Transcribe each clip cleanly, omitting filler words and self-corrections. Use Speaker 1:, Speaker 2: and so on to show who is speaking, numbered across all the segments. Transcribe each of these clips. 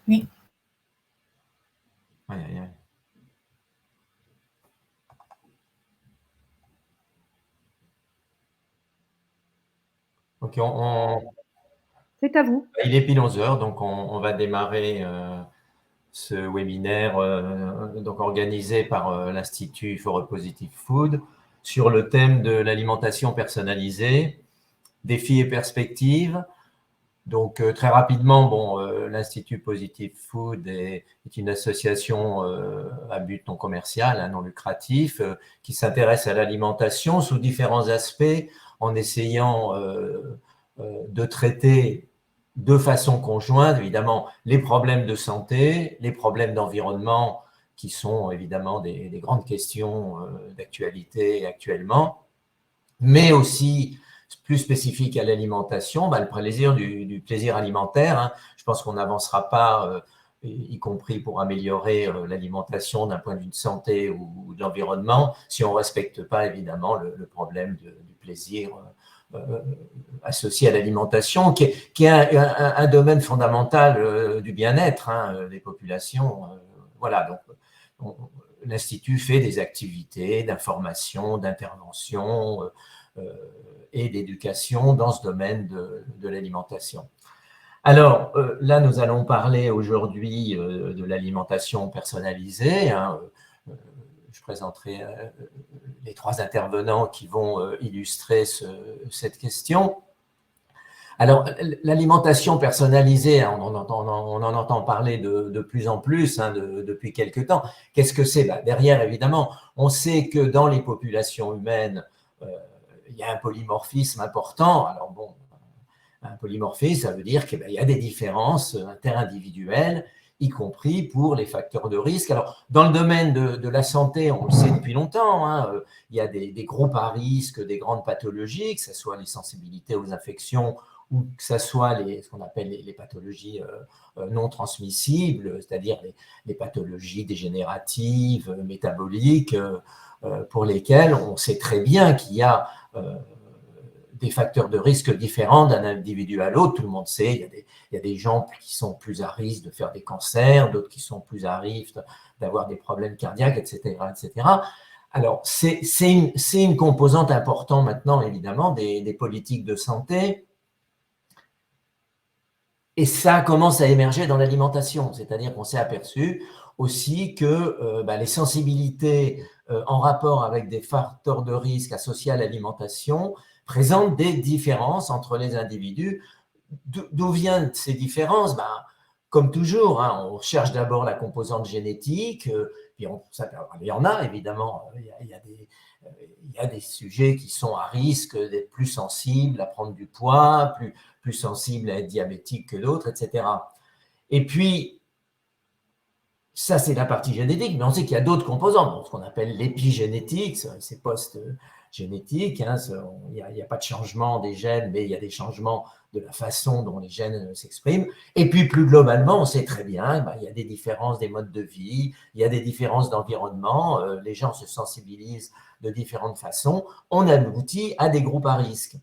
Speaker 1: Oui.
Speaker 2: Aïe, aïe, aïe. Ok,
Speaker 1: C'est à vous.
Speaker 2: il est pile 11 heures, donc on va démarrer ce webinaire donc organisé par l'Institut for a Positive Food sur le thème de l'alimentation personnalisée, défis et perspectives. Donc, très rapidement, bon, l'Institut Positive Food est une association à but non commercial, non lucratif, qui s'intéresse à l'alimentation sous différents aspects en essayant de traiter de façon conjointe, évidemment, les problèmes de santé, les problèmes d'environnement, qui sont évidemment des grandes questions d'actualité actuellement, mais aussi plus spécifique à l'alimentation, le plaisir du plaisir alimentaire. Hein. Je pense qu'on n'avancera pas, y compris pour améliorer l'alimentation d'un point de vue de santé ou de l'environnement, si on ne respecte pas évidemment le problème du plaisir associé à l'alimentation, qui est un domaine fondamental du bien-être des populations. Voilà, donc l'Institut fait des activités d'information, d'intervention et d'éducation dans ce domaine de l'alimentation. Alors là, nous allons parler aujourd'hui de l'alimentation personnalisée. Je présenterai les trois intervenants qui vont illustrer cette question. Alors, l'alimentation personnalisée, on en entend parler de plus en plus depuis quelques temps. Qu'est-ce que c'est? Derrière, évidemment, on sait que dans les populations humaines, il y a un polymorphisme important. Alors bon, un polymorphisme, ça veut dire qu'il y a des différences interindividuelles, y compris pour les facteurs de risque. Alors, dans le domaine de la santé, on le sait depuis longtemps, il y a des groupes à risque, des grandes pathologies, que ce soit les sensibilités aux infections ou que ce soit ce qu'on appelle les pathologies non transmissibles, c'est-à-dire les pathologies dégénératives, métaboliques, pour lesquelles on sait très bien qu'il y a des facteurs de risque différents d'un individu à l'autre. Tout le monde sait, il y a des gens qui sont plus à risque de faire des cancers, d'autres qui sont plus à risque d'avoir des problèmes cardiaques, etc. etc. Alors, c'est une composante importante maintenant, évidemment, des politiques de santé. Et ça commence à émerger dans l'alimentation, c'est-à-dire qu'on s'est aperçu aussi que les sensibilités en rapport avec des facteurs de risque associés à l'alimentation présentent des différences entre les individus. D'où viennent ces différences? Comme toujours, on cherche d'abord la composante génétique, puis il y en a évidemment, il y a des sujets qui sont à risque d'être plus sensibles à prendre du poids, plus sensibles à être diabétiques que d'autres, etc. Et puis, ça, c'est la partie génétique, mais on sait qu'il y a d'autres composants, ce qu'on appelle l'épigénétique, c'est post-génétique. Il n'y a pas de changement des gènes, mais il y a des changements de la façon dont les gènes s'expriment. Et puis, plus globalement, on sait très bien il y a des différences des modes de vie, il y a des différences d'environnement, les gens se sensibilisent de différentes façons. On aboutit à des groupes à risque.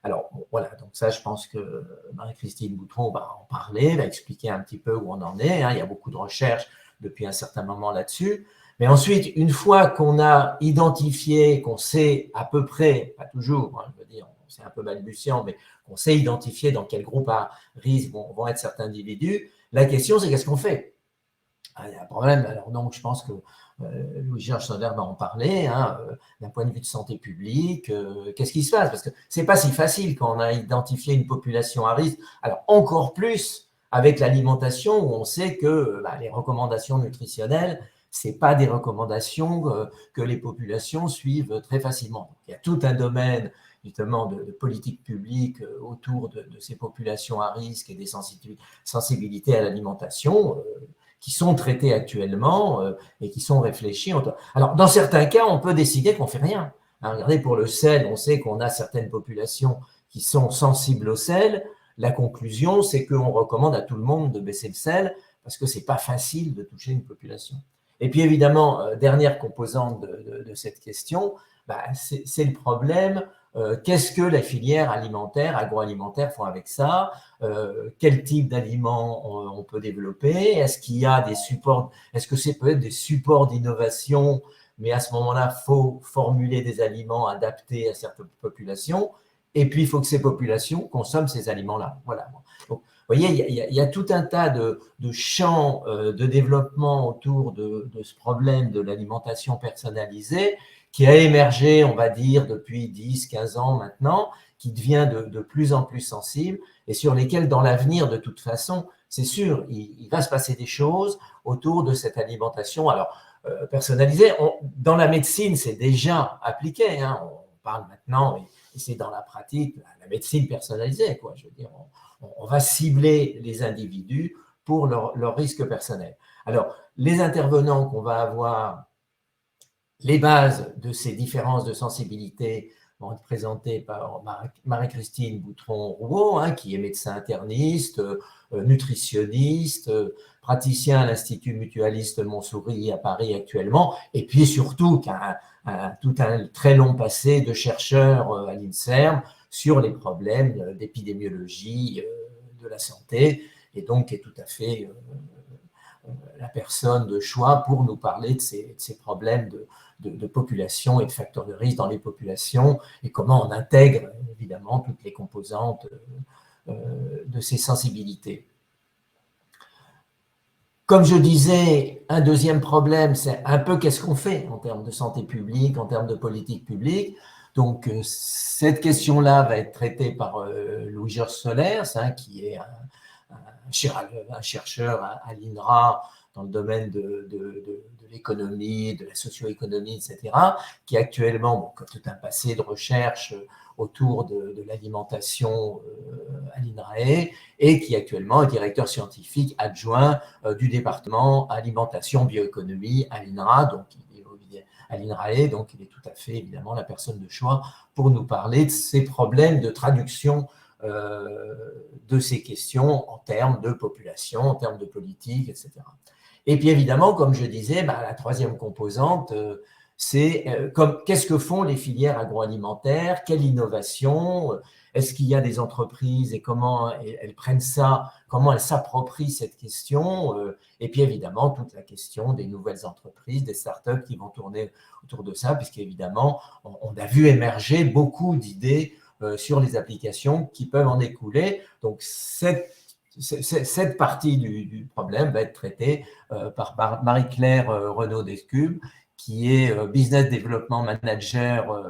Speaker 2: Alors, voilà, donc ça, je pense que Marie-Christine Boutron va en parler, va expliquer un petit peu où on en est. Il y a beaucoup de recherches depuis un certain moment là-dessus. Mais ensuite, une fois qu'on a identifié, qu'on sait à peu près, pas toujours, je veux dire, c'est un peu balbutiant, mais qu'on sait identifier dans quel groupe à risque vont être certains individus, la question, c'est qu'est-ce qu'on fait? Il y a un problème. Alors donc, je pense que Louis-Georges Sonder va en parler, d'un point de vue de santé publique. Qu'est-ce qui se passe? Parce que ce n'est pas si facile quand on a identifié une population à risque. Alors, encore plus avec l'alimentation, où on sait que les recommandations nutritionnelles, ce n'est pas des recommandations que les populations suivent très facilement. Donc, il y a tout un domaine justement de politique publique autour de ces populations à risque et des sensibilités à l'alimentation qui sont traités actuellement et qui sont réfléchis. Alors, dans certains cas, on peut décider qu'on ne fait rien. Regardez, pour le sel, on sait qu'on a certaines populations qui sont sensibles au sel. La conclusion, c'est qu'on recommande à tout le monde de baisser le sel parce que ce n'est pas facile de toucher une population. Et puis, évidemment, dernière composante de cette question, c'est le problème qu'est-ce que les filières alimentaires, agroalimentaires font avec ça, quel type d'aliments on peut développer, est-ce qu'il y a des supports, est-ce que c'est peut-être des supports d'innovation, mais à ce moment-là, il faut formuler des aliments adaptés à certaines populations, et puis il faut que ces populations consomment ces aliments-là. Voilà. Donc, vous voyez, il y a tout un tas de champs de développement autour de ce problème de l'alimentation personnalisée qui a émergé, on va dire, depuis 10, 15 ans maintenant, qui devient de plus en plus sensible et sur lesquels, dans l'avenir, de toute façon, c'est sûr, il va se passer des choses autour de cette alimentation. Alors, personnalisée, dans la médecine, c'est déjà appliqué. Hein, on parle maintenant, et c'est dans la pratique, la médecine personnalisée, quoi. Je veux dire, on va cibler les individus pour leur risque personnel. Alors, les intervenants qu'on va avoir, les bases de ces différences de sensibilité vont être présentées par Marie-Christine Boutron-Rouault, hein, qui est médecin interniste, nutritionniste, praticien à l'Institut mutualiste Montsouris à Paris actuellement, et puis surtout tout un très long passé de chercheur à l'INSERM sur les problèmes d'épidémiologie de la santé, et donc est tout à fait la personne de choix pour nous parler de ces problèmes de population et de facteurs de risque dans les populations et comment on intègre évidemment toutes les composantes de ces sensibilités. Comme je disais, un deuxième problème, c'est un peu qu'est-ce qu'on fait en termes de santé publique, en termes de politique publique. Donc, cette question-là va être traitée par Louis-Georges Solers, hein, qui est un chercheur à l'INRA dans le domaine de l'économie, de la socio-économie, etc., qui actuellement a tout un passé de recherche autour de l'alimentation à l'INRAE et qui actuellement est directeur scientifique adjoint du département alimentation bioéconomie à l'INRA, donc il est à l'INRAE, donc il est tout à fait évidemment la personne de choix pour nous parler de ces problèmes de traduction de ces questions en termes de population, en termes de politique, etc. Et puis évidemment, comme je disais, la troisième composante, c'est qu'est-ce que font les filières agroalimentaires, quelle innovation, est-ce qu'il y a des entreprises et comment elles prennent ça, comment elles s'approprient cette question, et puis évidemment toute la question des nouvelles entreprises, des startups qui vont tourner autour de ça, puisqu'évidemment on a vu émerger beaucoup d'idées sur les applications qui peuvent en découler. Donc, cette partie du problème va être traitée par Marie-Claire Renaud-Descubes, qui est Business Development Manager,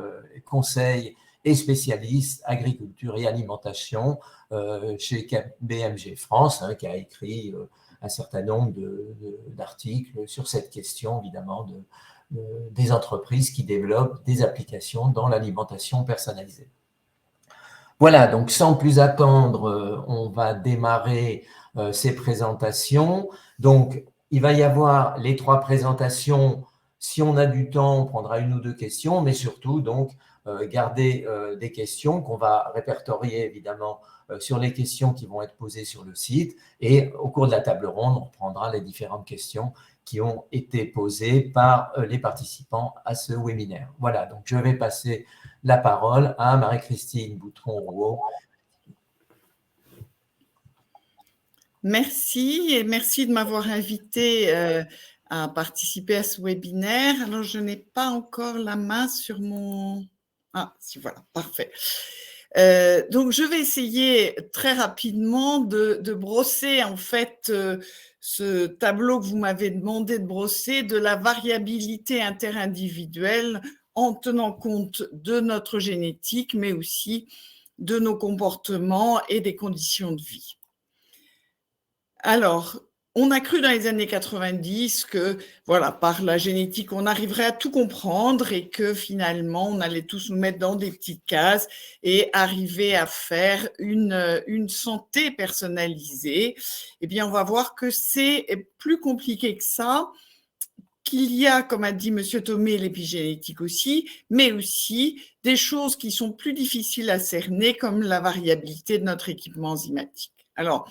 Speaker 2: conseil et spécialiste agriculture et alimentation chez BMG France, hein, qui a écrit un certain nombre d'articles sur cette question, évidemment, des entreprises qui développent des applications dans l'alimentation personnalisée. Voilà, donc sans plus attendre, on va démarrer ces présentations. Donc, il va y avoir les 3 présentations. Si on a du temps, on prendra 1 ou 2 questions, mais surtout, donc, garder des questions qu'on va répertorier, évidemment, sur les questions qui vont être posées sur le site. Et au cours de la table ronde, on reprendra les différentes questions qui ont été posées par les participants à ce webinaire. Voilà, donc je vais passer la parole à Marie-Christine Boutron-Rouault.
Speaker 3: Merci et merci de m'avoir invité à participer à ce webinaire. Alors, je n'ai pas encore la main sur mon… Ah, si, voilà, parfait. Donc, je vais essayer très rapidement de brosser en fait ce tableau que vous m'avez demandé de brosser de la variabilité interindividuelle en tenant compte de notre génétique, mais aussi de nos comportements et des conditions de vie. Alors, on a cru dans les années 90 que, voilà, par la génétique, on arriverait à tout comprendre et que finalement, on allait tous nous mettre dans des petites cases et arriver à faire une santé personnalisée. Eh bien, on va voir que c'est plus compliqué que ça, qu'il y a, comme a dit M. Thomé, l'épigénétique aussi, mais aussi des choses qui sont plus difficiles à cerner, comme la variabilité de notre équipement enzymatique. Alors,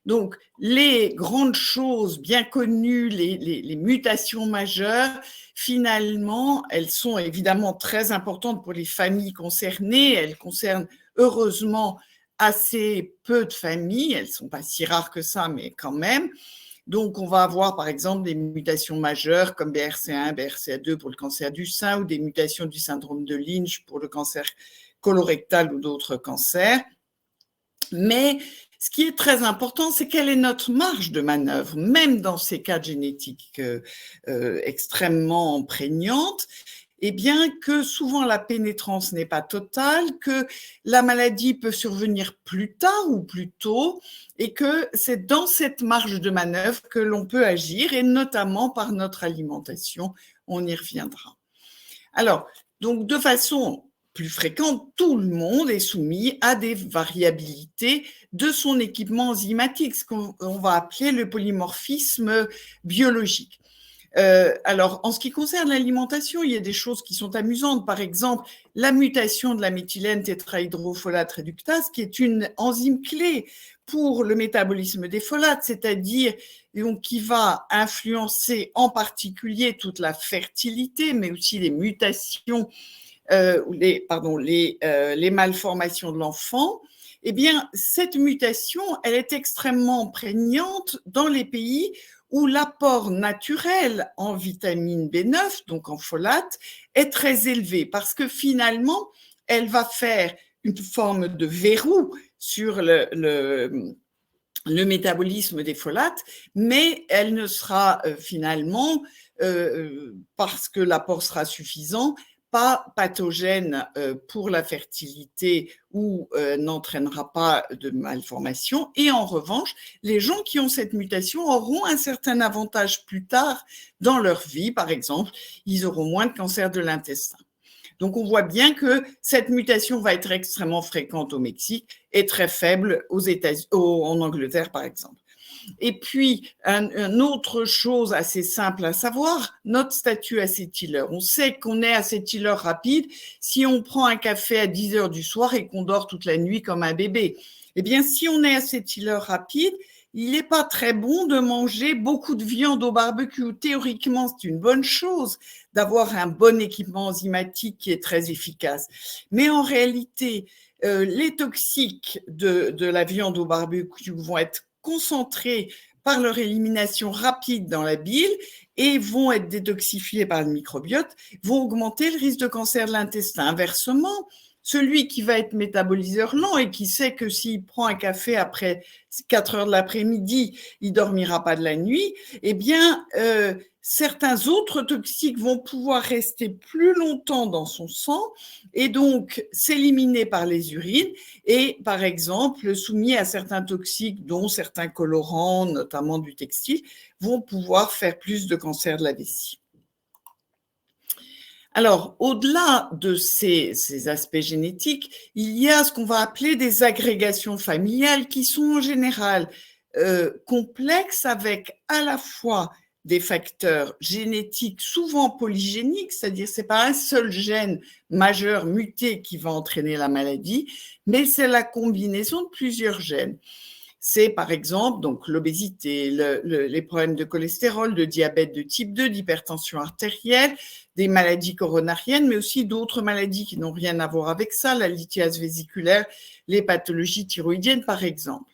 Speaker 3: Donc, les grandes choses bien connues, les mutations majeures, finalement, elles sont évidemment très importantes pour les familles concernées. Elles concernent heureusement assez peu de familles. Elles ne sont pas si rares que ça, mais quand même. Donc, on va avoir par exemple des mutations majeures comme BRCA1, BRCA2 pour le cancer du sein ou des mutations du syndrome de Lynch pour le cancer colorectal ou d'autres cancers. Mais ce qui est très important, c'est quelle est notre marge de manœuvre, même dans ces cas génétiques extrêmement prégnantes, et bien que souvent la pénétrance n'est pas totale, que la maladie peut survenir plus tard ou plus tôt, et que c'est dans cette marge de manœuvre que l'on peut agir, et notamment par notre alimentation, on y reviendra. Alors, donc de façon plus fréquente, tout le monde est soumis à des variabilités de son équipement enzymatique, ce qu'on va appeler le polymorphisme biologique. Alors, en ce qui concerne l'alimentation, il y a des choses qui sont amusantes. Par exemple, la mutation de la méthylène tétrahydrofolate réductase, qui est une enzyme clé pour le métabolisme des folates, c'est-à-dire donc, qui va influencer en particulier toute la fertilité, mais aussi les mutations, les malformations de l'enfant. Eh bien, cette mutation, elle est extrêmement prégnante dans les pays où l'apport naturel en vitamine B9, donc en folate, est très élevé parce que finalement, elle va faire une forme de verrou sur le métabolisme des folates, mais elle ne sera finalement, parce que l'apport sera suffisant, pas pathogène pour la fertilité ou n'entraînera pas de malformation. Et en revanche, les gens qui ont cette mutation auront un certain avantage plus tard dans leur vie. Par exemple, ils auront moins de cancer de l'intestin. Donc, on voit bien que cette mutation va être extrêmement fréquente au Mexique et très faible en Angleterre, par exemple. Et puis, une autre chose assez simple à savoir, notre statut acétyleur. On sait qu'on est acétyleur rapide si on prend un café à 10 heures du soir et qu'on dort toute la nuit comme un bébé. Eh bien, si on est acétyleur rapide, il n'est pas très bon de manger beaucoup de viande au barbecue. Théoriquement, c'est une bonne chose d'avoir un bon équipement enzymatique qui est très efficace. Mais en réalité, les toxiques de la viande au barbecue vont être concentrés par leur élimination rapide dans la bile et vont être détoxifiés par le microbiote, vont augmenter le risque de cancer de l'intestin. Inversement, celui qui va être métaboliseur lent et qui sait que s'il prend un café après 4 heures de l'après-midi, il ne dormira pas de la nuit, eh bien, certains autres toxiques vont pouvoir rester plus longtemps dans son sang et donc s'éliminer par les urines et, par exemple, soumis à certains toxiques, dont certains colorants, notamment du textile, vont pouvoir faire plus de cancer de la vessie. Alors, au-delà de ces aspects génétiques, il y a ce qu'on va appeler des agrégations familiales qui sont en général complexes avec à la fois des facteurs génétiques souvent polygéniques, c'est-à-dire ce n'est pas un seul gène majeur muté qui va entraîner la maladie, mais c'est la combinaison de plusieurs gènes. C'est par exemple donc l'obésité, les problèmes de cholestérol, de diabète de type 2, d'hypertension artérielle, des maladies coronariennes, mais aussi d'autres maladies qui n'ont rien à voir avec ça, la lithiase vésiculaire, les pathologies thyroïdiennes par exemple.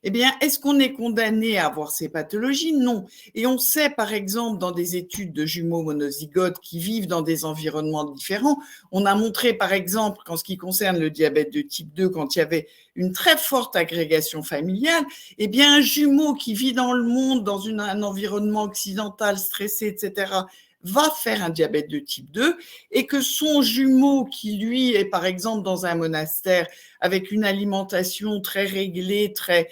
Speaker 3: Eh bien, est-ce qu'on est condamné à avoir ces pathologies? Non. Et on sait, par exemple, dans des études de jumeaux monozygotes qui vivent dans des environnements différents, on a montré, par exemple, qu'en ce qui concerne le diabète de type 2, quand il y avait une très forte agrégation familiale, eh bien, un jumeau qui vit dans le monde, dans un environnement occidental stressé, etc., va faire un diabète de type 2 et que son jumeau qui, lui, est par exemple dans un monastère avec une alimentation très réglée, très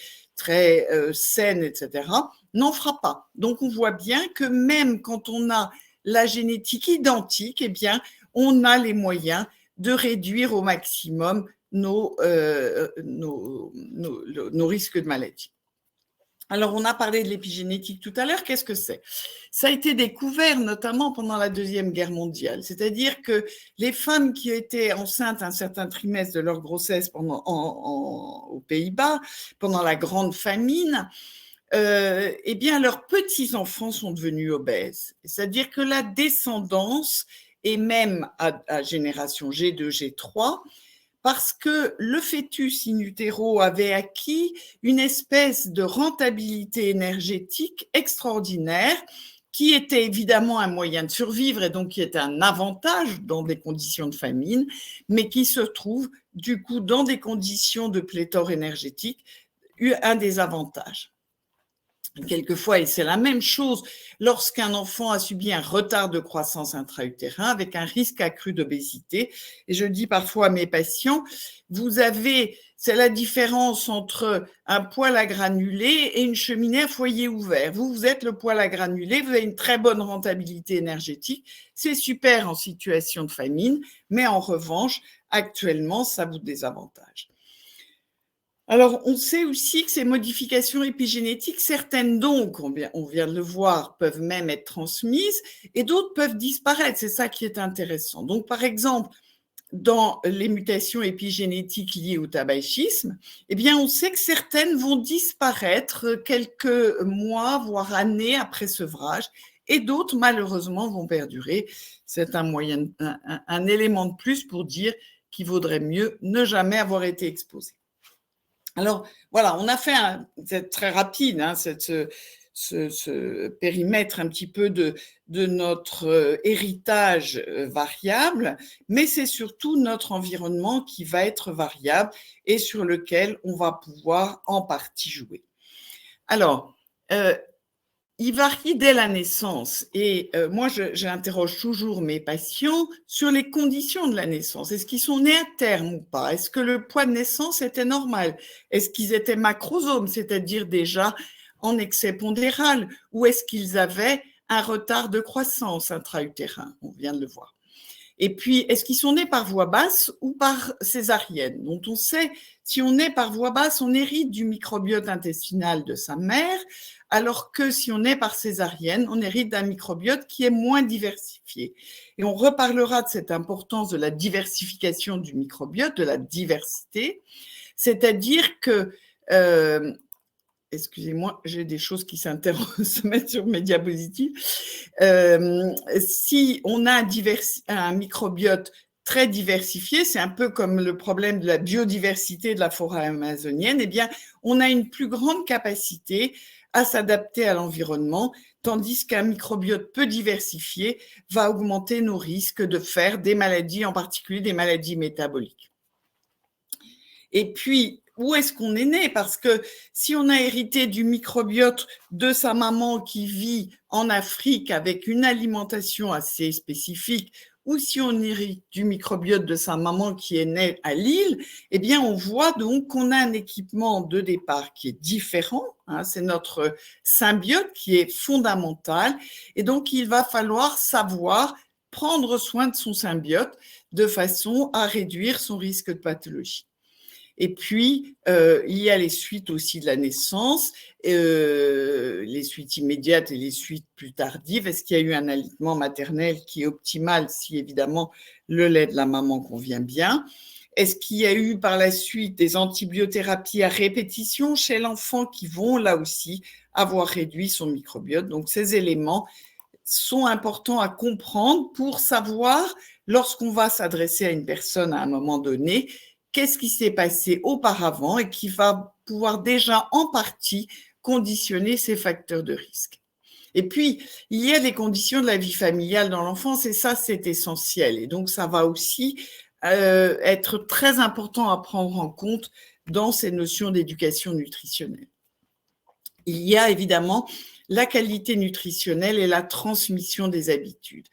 Speaker 3: saine, etc., n'en fera pas. Donc, on voit bien que même quand on a la génétique identique, eh bien, on a les moyens de réduire au maximum nos risques de maladie. Alors, on a parlé de l'épigénétique tout à l'heure. Qu'est-ce que c'est? Ça a été découvert notamment pendant la Deuxième Guerre mondiale. C'est-à-dire que les femmes qui étaient enceintes un certain trimestre de leur grossesse aux Pays-Bas, pendant la grande famine, eh bien, leurs petits-enfants sont devenus obèses. C'est-à-dire que la descendance, et même à génération G2, G3, parce que le fœtus in utero avait acquis une espèce de rentabilité énergétique extraordinaire qui était évidemment un moyen de survivre et donc qui est un avantage dans des conditions de famine, mais qui se trouve du coup dans des conditions de pléthore énergétique, un désavantage. Quelquefois, et c'est la même chose lorsqu'un enfant a subi un retard de croissance intra-utérin avec un risque accru d'obésité. Et je dis parfois à mes patients, c'est la différence entre un poêle à granulés et une cheminée à foyer ouvert. Vous êtes le poêle à granulés, vous avez une très bonne rentabilité énergétique, c'est super en situation de famine, mais en revanche, actuellement, ça vous désavantage. Alors, on sait aussi que ces modifications épigénétiques, certaines donc, on vient de le voir, peuvent même être transmises et d'autres peuvent disparaître. C'est ça qui est intéressant. Donc, par exemple, dans les mutations épigénétiques liées au tabagisme, eh bien, on sait que certaines vont disparaître quelques mois, voire années après sevrage, et d'autres, malheureusement, vont perdurer. C'est un élément de plus pour dire qu'il vaudrait mieux ne jamais avoir été exposé. Alors, voilà, on a fait c'est très rapide, hein, ce périmètre un petit peu de notre héritage variable, mais c'est surtout notre environnement qui va être variable et sur lequel on va pouvoir en partie jouer. Alors, il varie dès la naissance et moi, j'interroge toujours mes patients sur les conditions de la naissance. Est-ce qu'ils sont nés à terme ou pas? Est-ce que le poids de naissance était normal? Est-ce qu'ils étaient macrosomes, c'est-à-dire déjà en excès pondéral? Ou est-ce qu'ils avaient un retard de croissance intra-utérin? On vient de le voir. Et puis, est-ce qu'ils sont nés par voie basse ou par césarienne? Dont on sait, si on naît par voie basse, on hérite du microbiote intestinal de sa mère, alors que si on naît par césarienne, on hérite d'un microbiote qui est moins diversifié. Et on reparlera de cette importance de la diversification du microbiote, de la diversité, c'est-à-dire que excusez-moi, j'ai des choses qui se mettent sur mes diapositives. Si on a un microbiote très diversifié, c'est un peu comme le problème de la biodiversité de la forêt amazonienne, eh bien, on a une plus grande capacité à s'adapter à l'environnement, tandis qu'un microbiote peu diversifié va augmenter nos risques de faire des maladies, en particulier des maladies métaboliques. Et puis, où est-ce qu'on est né? Parce que si on a hérité du microbiote de sa maman qui vit en Afrique avec une alimentation assez spécifique, ou si on hérite du microbiote de sa maman qui est née à Lille, eh bien, on voit donc qu'on a un équipement de départ qui est différent. Hein, c'est notre symbiote qui est fondamental. Et donc, il va falloir savoir prendre soin de son symbiote de façon à réduire son risque de pathologie. Et puis, il y a les suites aussi de la naissance, les suites immédiates et les suites plus tardives. Est-ce qu'il y a eu un allaitement maternel qui est optimal si, évidemment, le lait de la maman convient bien? Est-ce qu'il y a eu par la suite des antibiothérapies à répétition chez l'enfant qui vont, là aussi, avoir réduit son microbiote? Donc, ces éléments sont importants à comprendre pour savoir, lorsqu'on va s'adresser à une personne à un moment donné, qu'est-ce qui s'est passé auparavant et qui va pouvoir déjà en partie conditionner ces facteurs de risque. Et puis, il y a les conditions de la vie familiale dans l'enfance et ça, c'est essentiel. Et donc, ça va aussi être très important à prendre en compte dans ces notions d'éducation nutritionnelle. Il y a évidemment la qualité nutritionnelle et la transmission des habitudes.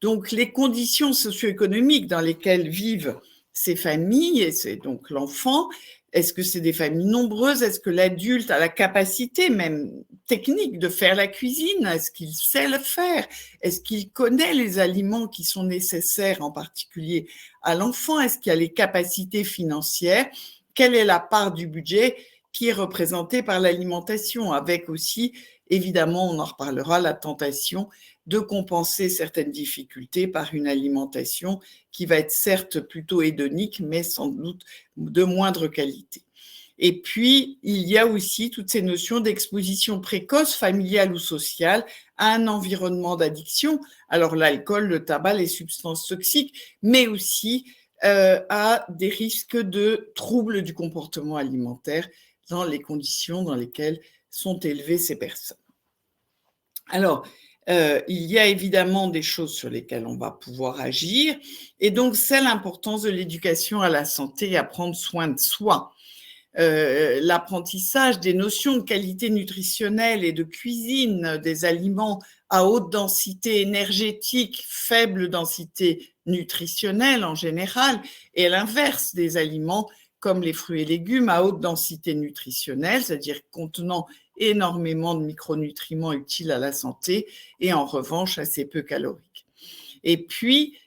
Speaker 3: Donc, les conditions socio-économiques dans lesquelles vivent ces familles, et c'est donc l'enfant, est-ce que c'est des familles nombreuses? Est-ce que l'adulte a la capacité même technique de faire la cuisine? Est-ce qu'il sait le faire? Est-ce qu'il connaît les aliments qui sont nécessaires en particulier à l'enfant? Est-ce qu'il a les capacités financières? Quelle est la part du budget qui est représentée par l'alimentation, avec aussi, évidemment, on en reparlera, la tentation de compenser certaines difficultés par une alimentation qui va être certes plutôt hédonique, mais sans doute de moindre qualité. Et puis, il y a aussi toutes ces notions d'exposition précoce, familiale ou sociale, à un environnement d'addiction, alors l'alcool, le tabac, les substances toxiques, mais aussi à des risques de troubles du comportement alimentaire dans les conditions dans lesquelles sont élevées ces personnes. Alors, il y a évidemment des choses sur lesquelles on va pouvoir agir, et donc c'est l'importance de l'éducation à la santé et à prendre soin de soi. L'apprentissage des notions de qualité nutritionnelle et de cuisine des aliments à haute densité énergétique, faible densité nutritionnelle en général, et à l'inverse des aliments comme les fruits et légumes à haute densité nutritionnelle, c'est-à-dire contenant énormément de micronutriments utiles à la santé et en revanche assez peu caloriques. Et puis,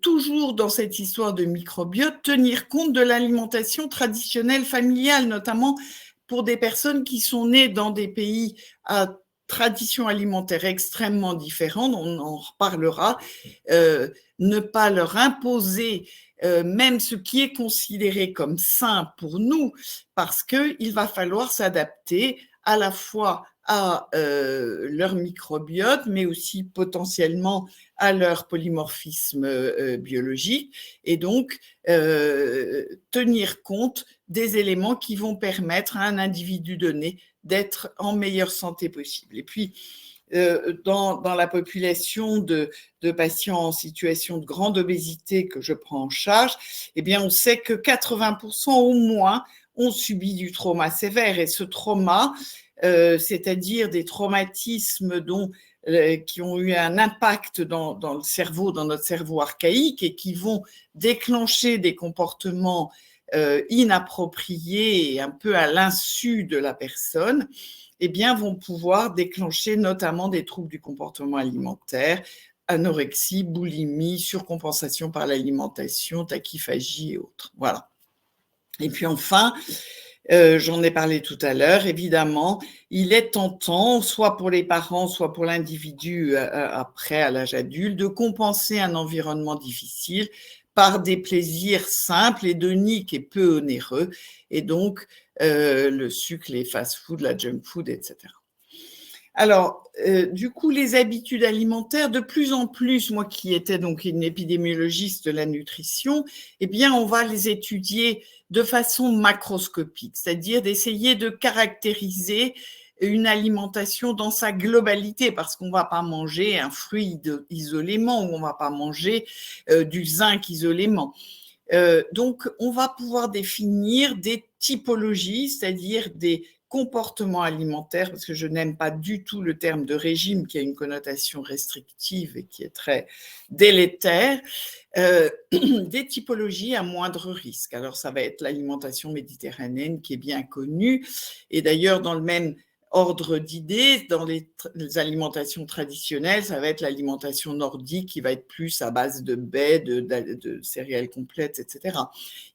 Speaker 3: toujours dans cette histoire de microbiote, tenir compte de l'alimentation traditionnelle familiale, notamment pour des personnes qui sont nées dans des pays à tradition alimentaire extrêmement différente, on en reparlera, ne pas leur imposer même ce qui est considéré comme sain pour nous, parce qu'il va falloir s'adapter à la fois à leur microbiote, mais aussi potentiellement à leur polymorphisme biologique, et donc tenir compte des éléments qui vont permettre à un individu donné d'être en meilleure santé possible. Et puis, dans la population de patients en situation de grande obésité que je prends en charge, eh bien, on sait que 80% au moins ont subi du trauma sévère. Et ce trauma, c'est-à-dire des traumatismes qui ont eu un impact dans le cerveau, dans notre cerveau archaïque, et qui vont déclencher des comportements inappropriés et un peu à l'insu de la personne, eh bien, vont pouvoir déclencher notamment des troubles du comportement alimentaire, anorexie, boulimie, surcompensation par l'alimentation, tachyphagie et autres. Voilà. Et puis enfin, j'en ai parlé tout à l'heure, évidemment, il est tentant, soit pour les parents, soit pour l'individu après, à l'âge adulte, de compenser un environnement difficile par des plaisirs simples, hédoniques et peu onéreux, et donc le sucre, les fast-food, la junk food, etc. Alors, du coup, les habitudes alimentaires, de plus en plus, moi qui étais donc une épidémiologiste de la nutrition, eh bien, on va les étudier de façon macroscopique, c'est-à-dire d'essayer de caractériser une alimentation dans sa globalité, parce qu'on ne va pas manger un fruit isolément, ou on ne va pas manger du zinc isolément. Donc, on va pouvoir définir des typologies, c'est-à-dire des comportements alimentaires, parce que je n'aime pas du tout le terme de régime qui a une connotation restrictive et qui est très délétère, des typologies à moindre risque. Alors, ça va être l'alimentation méditerranéenne qui est bien connue, et d'ailleurs, dans le même ordre d'idées, dans les alimentations traditionnelles, ça va être l'alimentation nordique qui va être plus à base de baies, de céréales complètes, etc.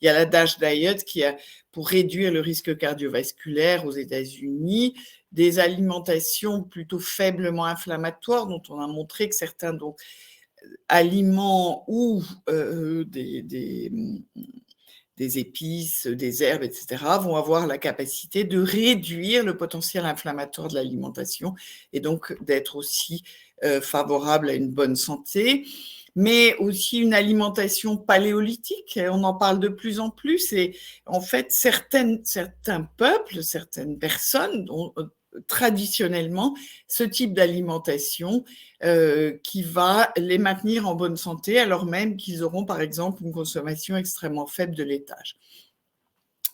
Speaker 3: Il y a la DASH diet qui a, pour réduire le risque cardiovasculaire aux États-Unis, des alimentations plutôt faiblement inflammatoires dont on a montré que certains aliments ou des épices, des herbes, etc., vont avoir la capacité de réduire le potentiel inflammatoire de l'alimentation et donc d'être aussi favorable à une bonne santé, mais aussi une alimentation paléolithique. On en parle de plus en plus et en fait, certains peuples, certaines personnes ont traditionnellement ce type d'alimentation qui va les maintenir en bonne santé alors même qu'ils auront par exemple une consommation extrêmement faible de laitage.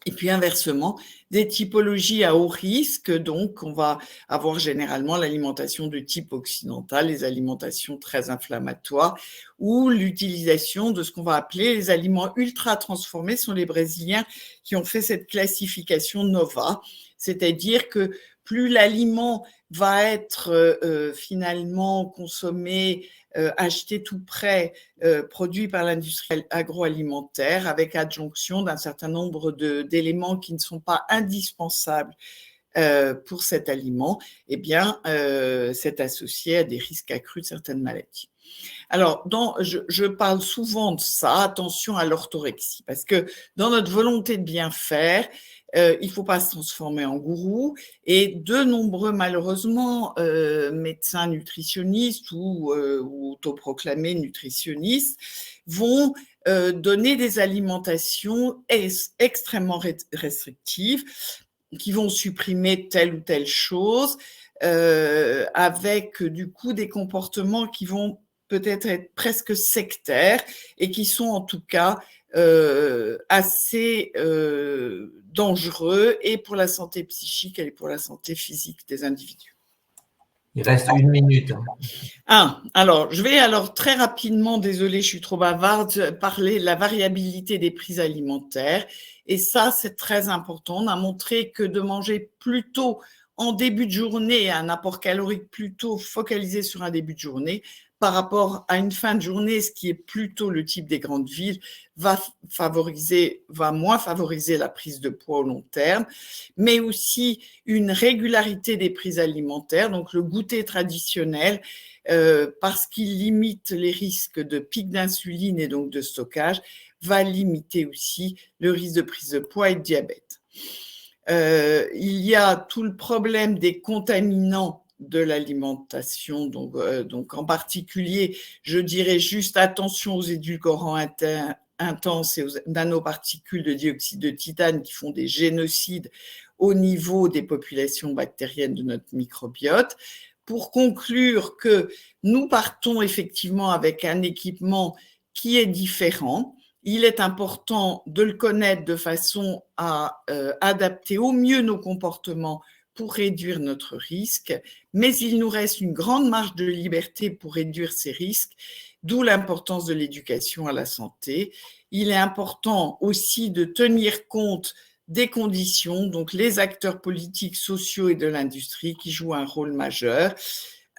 Speaker 3: Et puis inversement, des typologies à haut risque, donc on va avoir généralement l'alimentation de type occidental, les alimentations très inflammatoires, ou l'utilisation de ce qu'on va appeler les aliments ultra transformés. Ce sont les Brésiliens qui ont fait cette classification NOVA, c'est-à-dire que plus l'aliment va être finalement consommé, acheté tout prêt, produit par l'industrie agroalimentaire avec adjonction d'un certain nombre d'éléments qui ne sont pas indispensable pour cet aliment, eh bien, c'est associé à des risques accrus de certaines maladies. Alors, je parle souvent de ça, attention à l'orthorexie, parce que dans notre volonté de bien faire, il ne faut pas se transformer en gourou, et de nombreux, malheureusement, médecins nutritionnistes ou autoproclamés nutritionnistes vont donner des alimentations extrêmement restrictives, qui vont supprimer telle ou telle chose, avec du coup des comportements qui vont peut-être être presque sectaires et qui sont en tout cas assez dangereux et pour la santé psychique et pour la santé physique des individus.
Speaker 2: Il reste 1 minute.
Speaker 3: Alors, je vais très rapidement, désolée, je suis trop bavarde, parler de la variabilité des prises alimentaires. Et ça, c'est très important. On a montré que de manger plutôt en début de journée, un apport calorique plutôt focalisé sur un début de journée, par rapport à une fin de journée, ce qui est plutôt le type des grandes villes, va moins favoriser la prise de poids au long terme, mais aussi une régularité des prises alimentaires, donc le goûter traditionnel, parce qu'il limite les risques de pic d'insuline et donc de stockage, va limiter aussi le risque de prise de poids et de diabète. Il y a tout le problème des contaminants de l'alimentation, donc en particulier, je dirais juste attention aux édulcorants intenses et aux nanoparticules de dioxyde de titane qui font des génocides au niveau des populations bactériennes de notre microbiote. Pour conclure que nous partons effectivement avec un équipement qui est différent. Il est important de le connaître de façon à adapter au mieux nos comportements pour réduire notre risque, mais il nous reste une grande marge de liberté pour réduire ces risques, d'où l'importance de l'éducation à la santé. Il est important aussi de tenir compte des conditions, donc les acteurs politiques, sociaux et de l'industrie qui jouent un rôle majeur.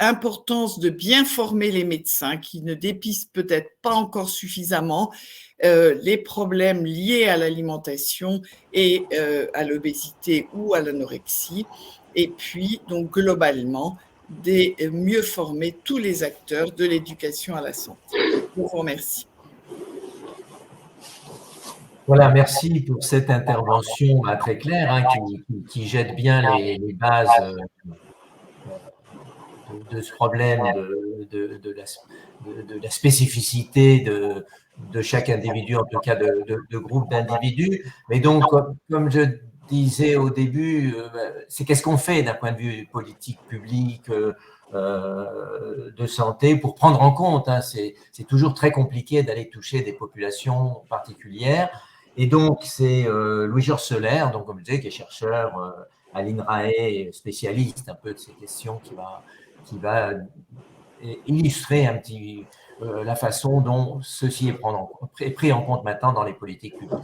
Speaker 3: Importance de bien former les médecins qui ne dépistent peut-être pas encore suffisamment les problèmes liés à l'alimentation et à l'obésité ou à l'anorexie. Et puis, donc globalement, mieux former tous les acteurs de l'éducation à la santé. Je vous remercie.
Speaker 2: Voilà, merci pour cette intervention très claire qui jette bien les bases de ce problème, de la spécificité de chaque individu, en tout cas de groupe d'individus. Mais donc, comme je disais au début, c'est qu'est-ce qu'on fait d'un point de vue politique publique de santé pour prendre en compte. C'est toujours très compliqué d'aller toucher des populations particulières. Et donc, c'est Louis-Georges Soler, donc, comme je disais, qui est chercheur à l'INRAE, spécialiste un peu de ces questions, qui va illustrer un petit la façon dont ceci est pris en compte maintenant dans les politiques publiques.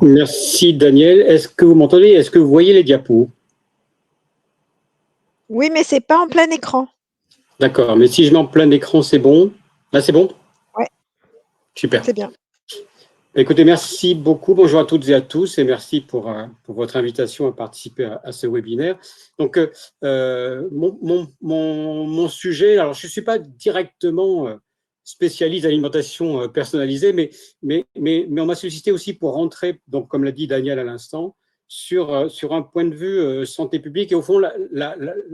Speaker 4: Merci Daniel. Est-ce que vous m'entendez? Est-ce que vous voyez les diapos?
Speaker 5: Oui, mais ce n'est pas en plein écran.
Speaker 4: D'accord, mais si je mets en plein écran, c'est bon? Là, c'est bon?
Speaker 5: Oui.
Speaker 4: Super.
Speaker 5: C'est bien.
Speaker 4: Écoutez, merci beaucoup. Bonjour à toutes et à tous et merci pour votre invitation à participer à ce webinaire. Donc, mon sujet, alors je ne suis pas directement spécialiste d'alimentation personnalisée, mais on m'a sollicité aussi pour rentrer, donc comme l'a dit Daniel à l'instant, sur un point de vue santé publique et au fond,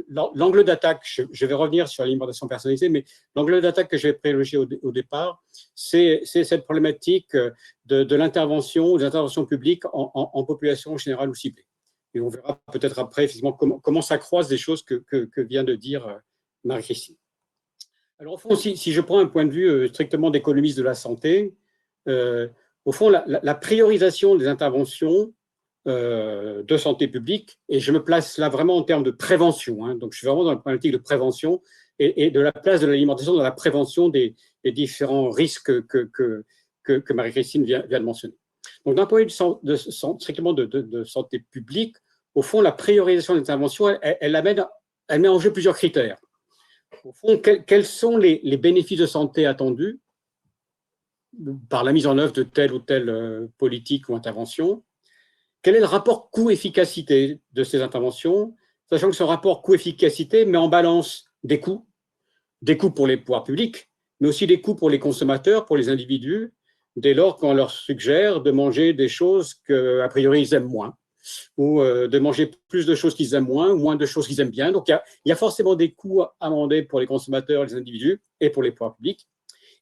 Speaker 4: l'angle d'attaque, je vais revenir sur l'alimentation personnalisée, mais l'angle d'attaque que j'ai privilégié au départ, c'est cette problématique de l'intervention, des interventions publiques en population générale ou ciblée. Et on verra peut-être après effectivement comment ça croise des choses que vient de dire Marie-Christine. Alors au fond, si je prends un point de vue strictement d'économiste de la santé, au fond, la priorisation des interventions de santé publique, et je me place là vraiment en termes de prévention, donc je suis vraiment dans la problématique de prévention et de la place de l'alimentation dans la prévention des différents risques que Marie-Christine vient de mentionner. Donc d'un point de vue strictement de santé publique, au fond, la priorisation des interventions, elle met en jeu plusieurs critères. Au fond, quels sont les bénéfices de santé attendus par la mise en œuvre de telle ou telle politique ou intervention? quel est le rapport coût-efficacité de ces interventions, sachant que ce rapport coût-efficacité met en balance des coûts pour les pouvoirs publics, mais aussi des coûts pour les consommateurs, pour les individus, dès lors qu'on leur suggère de manger des choses qu'a priori ils aiment moins, ou de manger plus de choses qu'ils aiment moins, ou moins de choses qu'ils aiment bien. Donc il y a forcément des coûts à amender pour les consommateurs, les individus, et pour les pouvoirs publics.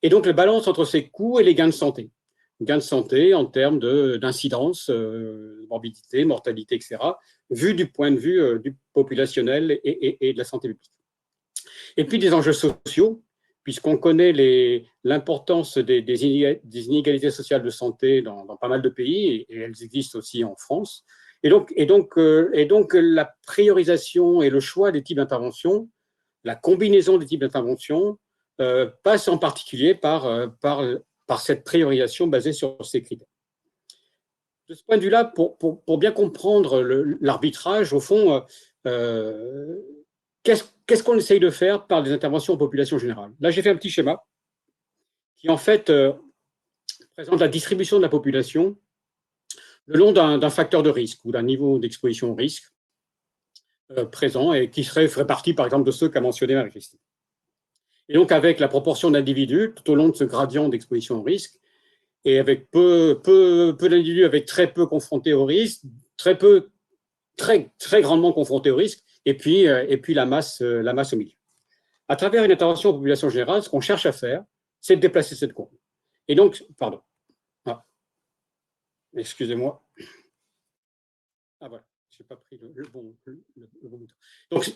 Speaker 4: Et donc le balance entre ces coûts et les gains de santé. Gains de santé en termes d'incidence, morbidité, mortalité, etc., vu du point de vue du populationnel et de la santé publique. Et puis des enjeux sociaux, puisqu'on connaît l'importance des inégalités sociales de santé dans pas mal de pays, et elles existent aussi en France. Et donc la priorisation et le choix des types d'intervention, la combinaison des types d'intervention, passe en particulier par cette priorisation basée sur ces critères. De ce point de vue-là, pour bien comprendre l'arbitrage, au fond, qu'est-ce qu'on essaye de faire par des interventions en population générale? Là, j'ai fait un petit schéma qui, en fait, présente la distribution de la population le long d'un facteur de risque ou d'un niveau d'exposition au risque présent et qui ferait partie, par exemple, de ceux qu'a mentionné Marie-Christine. Et donc, avec la proportion d'individus tout au long de ce gradient d'exposition au risque, et avec peu d'individus avec très peu confrontés au risque, très grandement confrontés au risque, et puis la masse au milieu. À travers une intervention en population générale, ce qu'on cherche à faire, c'est de déplacer cette courbe. Et donc, pardon. Ah. Excusez-moi. Ah voilà, je n'ai pas pris le bon bouton.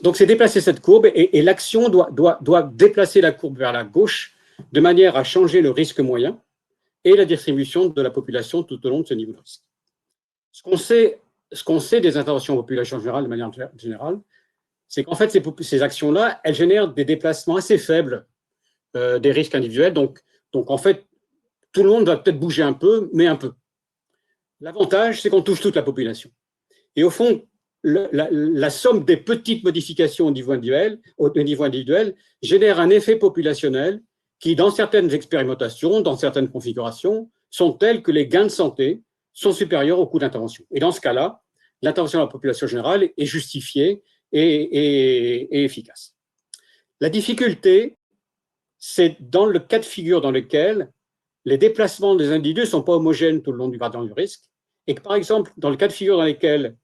Speaker 4: Donc, c'est déplacer cette courbe et l'action doit déplacer la courbe vers la gauche de manière à changer le risque moyen et la distribution de la population tout au long de ce niveau de risque. Ce qu'on sait des interventions en population générale de manière générale, c'est qu'en fait, ces actions-là, elles génèrent des déplacements assez faibles des risques individuels. Donc, en fait, tout le monde va peut-être bouger un peu, mais un peu. L'avantage, c'est qu'on touche toute la population. Et au fond, la somme des petites modifications au niveau individuel génère un effet populationnel qui, dans certaines expérimentations, dans certaines configurations, sont telles que les gains de santé sont supérieurs au coût d'intervention. Et dans ce cas-là, l'intervention de la population générale est justifiée et efficace. La difficulté, c'est dans le cas de figure dans lequel les déplacements des individus ne sont pas homogènes tout le long du gradient du risque, et que, par exemple, dans le cas de figure dans lequel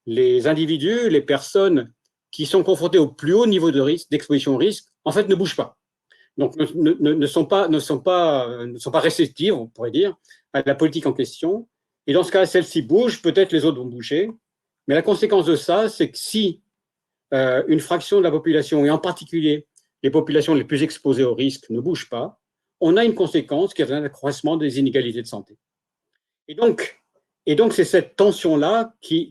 Speaker 4: les individus, les personnes qui sont confrontées au plus haut niveau de risque, d'exposition au risque, en fait, ne bougent pas. Donc, ne sont pas réceptives, on pourrait dire, à la politique en question. Et dans ce cas, celle-ci bouge, peut-être les autres vont bouger. Mais la conséquence de ça, c'est que si une fraction de la population, et en particulier les populations les plus exposées au risque, ne bougent pas, on a une conséquence qui est un accroissement des inégalités de santé. Et donc c'est cette tension-là qui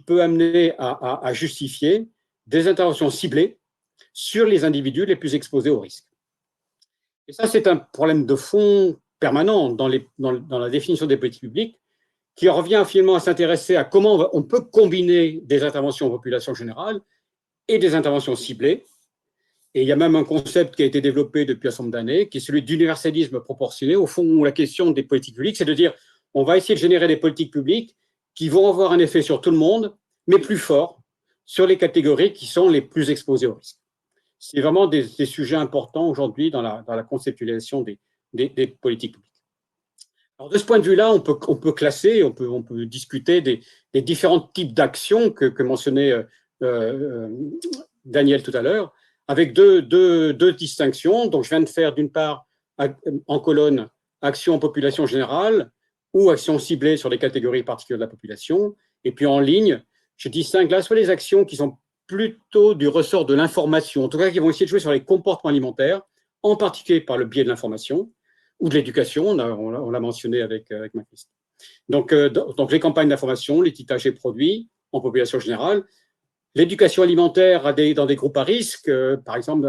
Speaker 4: peut amener à justifier des interventions ciblées sur les individus les plus exposés au risque. Et ça, c'est un problème de fond permanent dans la définition des politiques publiques, qui revient finalement à s'intéresser à comment on peut combiner des interventions en population générale et des interventions ciblées. Et il y a même un concept qui a été développé depuis un certain nombre d'années, qui est celui d'universalisme proportionné. Au fond, la question des politiques publiques, c'est de dire on va essayer de générer des politiques publiques qui vont avoir un effet sur tout le monde, mais plus fort sur les catégories qui sont les plus exposées au risque. C'est vraiment des sujets importants aujourd'hui dans la conceptualisation des politiques publiques. Alors, de ce point de vue-là, on peut classer, on peut discuter des différents types d'actions que mentionnait Daniel tout à l'heure, avec deux distinctions. Donc, je viens de faire d'une part en colonne action en population générale ou action ciblée sur les catégories particulières de la population. Et puis en ligne, je distingue là soit les actions qui sont plutôt du ressort de l'information, en tout cas qui vont essayer de jouer sur les comportements alimentaires, en particulier par le biais de l'information ou de l'éducation, on l'a mentionné avec Marie-Christine. Donc les campagnes d'information, l'étiquetage des produits en population générale, l'éducation alimentaire dans des groupes à risque, par exemple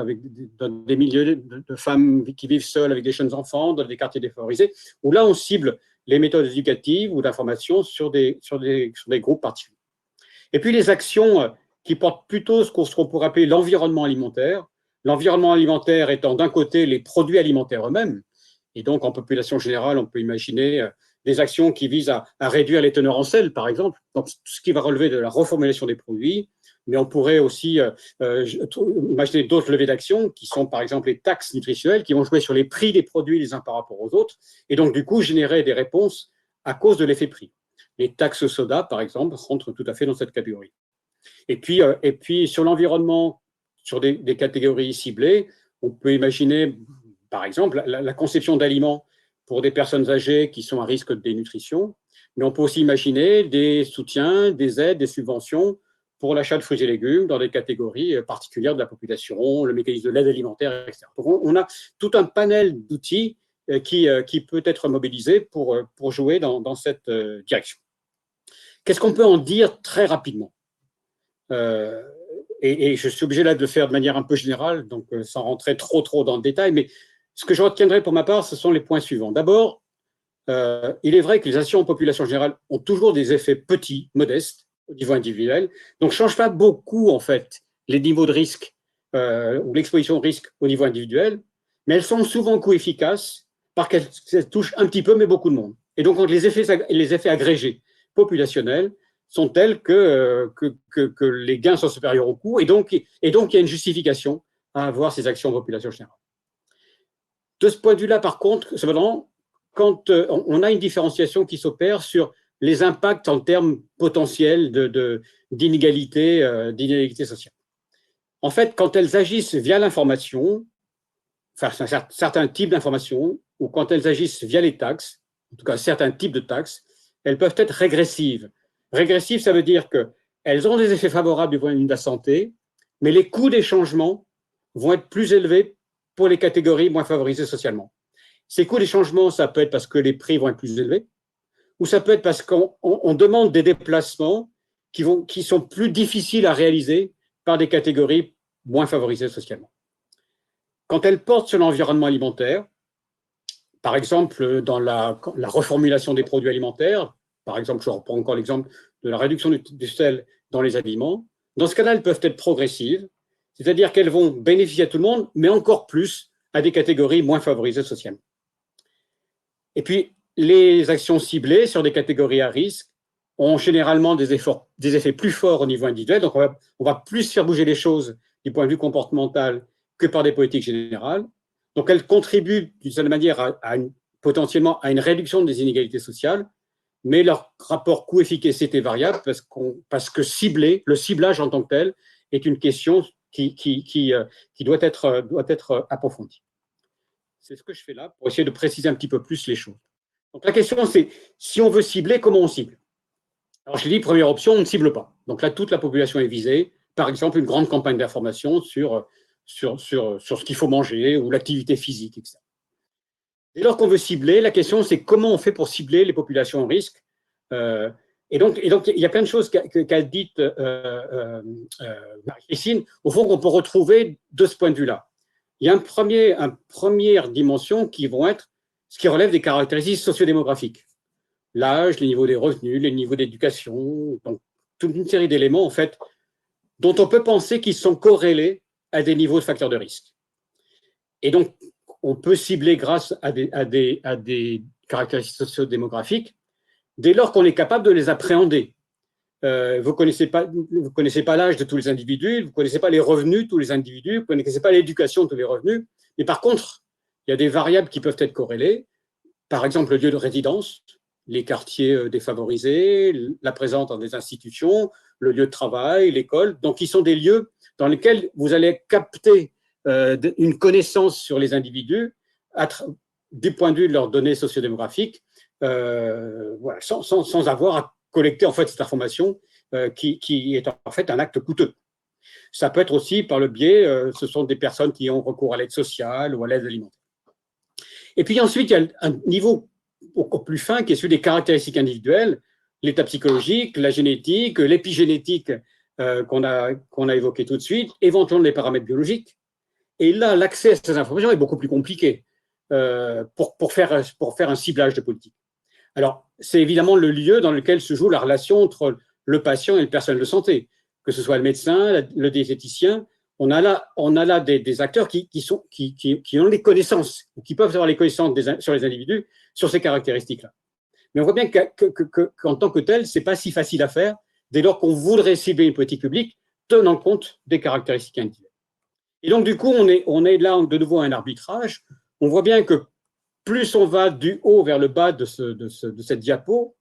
Speaker 4: dans des milieux de femmes qui vivent seules avec des jeunes enfants, dans des quartiers défavorisés, où là on cible les méthodes éducatives ou d'information sur des groupes particuliers. Et puis les actions qui portent plutôt ce qu'on pourrait appeler l'environnement alimentaire étant d'un côté les produits alimentaires eux-mêmes, et donc en population générale, on peut imaginer des actions qui visent à réduire les teneurs en sel, par exemple, donc tout ce qui va relever de la reformulation des produits, mais on pourrait aussi imaginer d'autres levées d'action qui sont par exemple les taxes nutritionnelles qui vont jouer sur les prix des produits les uns par rapport aux autres et donc du coup générer des réponses à cause de l'effet prix. Les taxes soda, par exemple, rentrent tout à fait dans cette catégorie. Et puis sur l'environnement, sur des catégories ciblées, on peut imaginer par exemple la conception d'aliments pour des personnes âgées qui sont à risque de dénutrition, mais on peut aussi imaginer des soutiens, des aides, des subventions pour l'achat de fruits et légumes dans des catégories particulières de la population, le mécanisme de l'aide alimentaire, etc. Donc on a tout un panel d'outils qui peut être mobilisé pour jouer dans cette direction. Qu'est-ce qu'on peut en dire très rapidement et je suis obligé là de le faire de manière un peu générale, donc sans rentrer trop dans le détail, mais ce que je retiendrai pour ma part, ce sont les points suivants. D'abord, il est vrai que les actions en population générale ont toujours des effets petits, modestes, au niveau individuel, donc ne change pas beaucoup, en fait, les niveaux de risque ou l'exposition au risque au niveau individuel, mais elles sont souvent co-efficaces parce qu'elles touchent un petit peu, mais beaucoup de monde. Et donc, les effets agrégés populationnels sont tels que les gains sont supérieurs aux coûts, et donc il y a une justification à avoir ces actions en population générale. De ce point de vue-là, par contre, cependant, quand on a une différenciation qui s'opère sur les impacts en termes potentiels d'inégalité sociale. En fait, quand elles agissent via l'information, enfin certains types d'informations, ou quand elles agissent via les taxes, en tout cas certains types de taxes, elles peuvent être régressives. Régressives, ça veut dire qu'elles ont des effets favorables du point de vue de la santé, mais les coûts des changements vont être plus élevés pour les catégories moins favorisées socialement. Ces coûts des changements, ça peut être parce que les prix vont être plus élevés, ou ça peut être parce qu'on demande des déplacements qui sont plus difficiles à réaliser par des catégories moins favorisées socialement. Quand elles portent sur l'environnement alimentaire, par exemple dans la reformulation des produits alimentaires, par exemple, je reprends encore l'exemple de la réduction du sel dans les aliments, dans ce cas-là, elles peuvent être progressives, c'est-à-dire qu'elles vont bénéficier à tout le monde, mais encore plus à des catégories moins favorisées socialement. Et puis, les actions ciblées sur des catégories à risque ont généralement des effets plus forts au niveau individuel, donc on va plus faire bouger les choses du point de vue comportemental que par des politiques générales. Donc, elles contribuent d'une certaine manière potentiellement à une réduction des inégalités sociales, mais leur rapport coût-efficacité est variable parce que le ciblage en tant que tel est une question qui doit être approfondie. C'est ce que je fais là pour essayer de préciser un petit peu plus les choses. Donc la question, c'est si on veut cibler, comment on cible? Alors je l'ai dit, première option, on ne cible pas. Donc là, toute la population est visée. Par exemple, une grande campagne d'information sur ce qu'il faut manger ou l'activité physique, etc. Dès lors qu'on veut cibler, la question, c'est comment on fait pour cibler les populations en risque. Et donc, il y a plein de choses qu'a dites Marie-Christine, au fond, qu'on peut retrouver de ce point de vue-là. Il y a une première dimension qui vont être ce qui relève des caractéristiques sociodémographiques. L'âge, les niveaux des revenus, les niveaux d'éducation, donc toute une série d'éléments, en fait, dont on peut penser qu'ils sont corrélés à des niveaux de facteurs de risque. Et donc, on peut cibler grâce à des caractéristiques sociodémographiques dès lors qu'on est capable de les appréhender. Vous ne connaissez pas l'âge de tous les individus, vous ne connaissez pas les revenus de tous les individus, vous ne connaissez pas l'éducation de tous les revenus, mais par contre, il y a des variables qui peuvent être corrélées, par exemple le lieu de résidence, les quartiers défavorisés, la présence dans des institutions, le lieu de travail, l'école, donc qui sont des lieux dans lesquels vous allez capter une connaissance sur les individus du point de vue de leurs données sociodémographiques, voilà, sans avoir à collecter en fait cette information qui est en fait un acte coûteux. Ça peut être aussi par le biais, ce sont des personnes qui ont recours à l'aide sociale ou à l'aide alimentaire. Et puis ensuite, il y a un niveau encore plus fin qui est celui des caractéristiques individuelles, l'état psychologique, la génétique, l'épigénétique qu'on a évoqué tout de suite, éventuellement les paramètres biologiques. Et là, l'accès à ces informations est beaucoup plus compliqué pour faire un ciblage de politique. Alors, c'est évidemment le lieu dans lequel se joue la relation entre le patient et le personnel de santé, que ce soit le médecin, le diététicien. On a là des acteurs qui ont les connaissances, ou qui peuvent avoir les connaissances sur les individus, sur ces caractéristiques-là. Mais on voit bien qu'en tant que tel, ce n'est pas si facile à faire dès lors qu'on voudrait cibler une politique publique tenant compte des caractéristiques individuelles. Et donc, du coup, on est là de nouveau à un arbitrage. On voit bien que plus on va du haut vers le bas de cette diapo,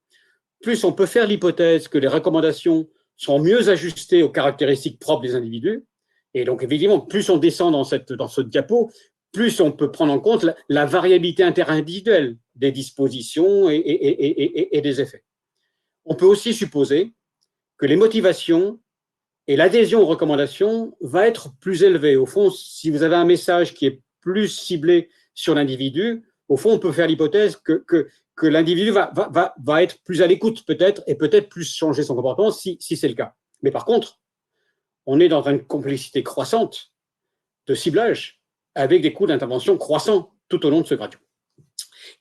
Speaker 4: plus on peut faire l'hypothèse que les recommandations sont mieux ajustées aux caractéristiques propres des individus. Et donc, évidemment, plus on descend dans ce diapo, plus on peut prendre en compte la variabilité interindividuelle des dispositions et des effets. On peut aussi supposer que les motivations et l'adhésion aux recommandations va être plus élevée. Au fond, si vous avez un message qui est plus ciblé sur l'individu, au fond, on peut faire l'hypothèse que l'individu va être plus à l'écoute peut-être et peut-être plus changer son comportement si c'est le cas. Mais par contre, on est dans une complexité croissante de ciblage avec des coûts d'intervention croissants tout au long de ce gradient.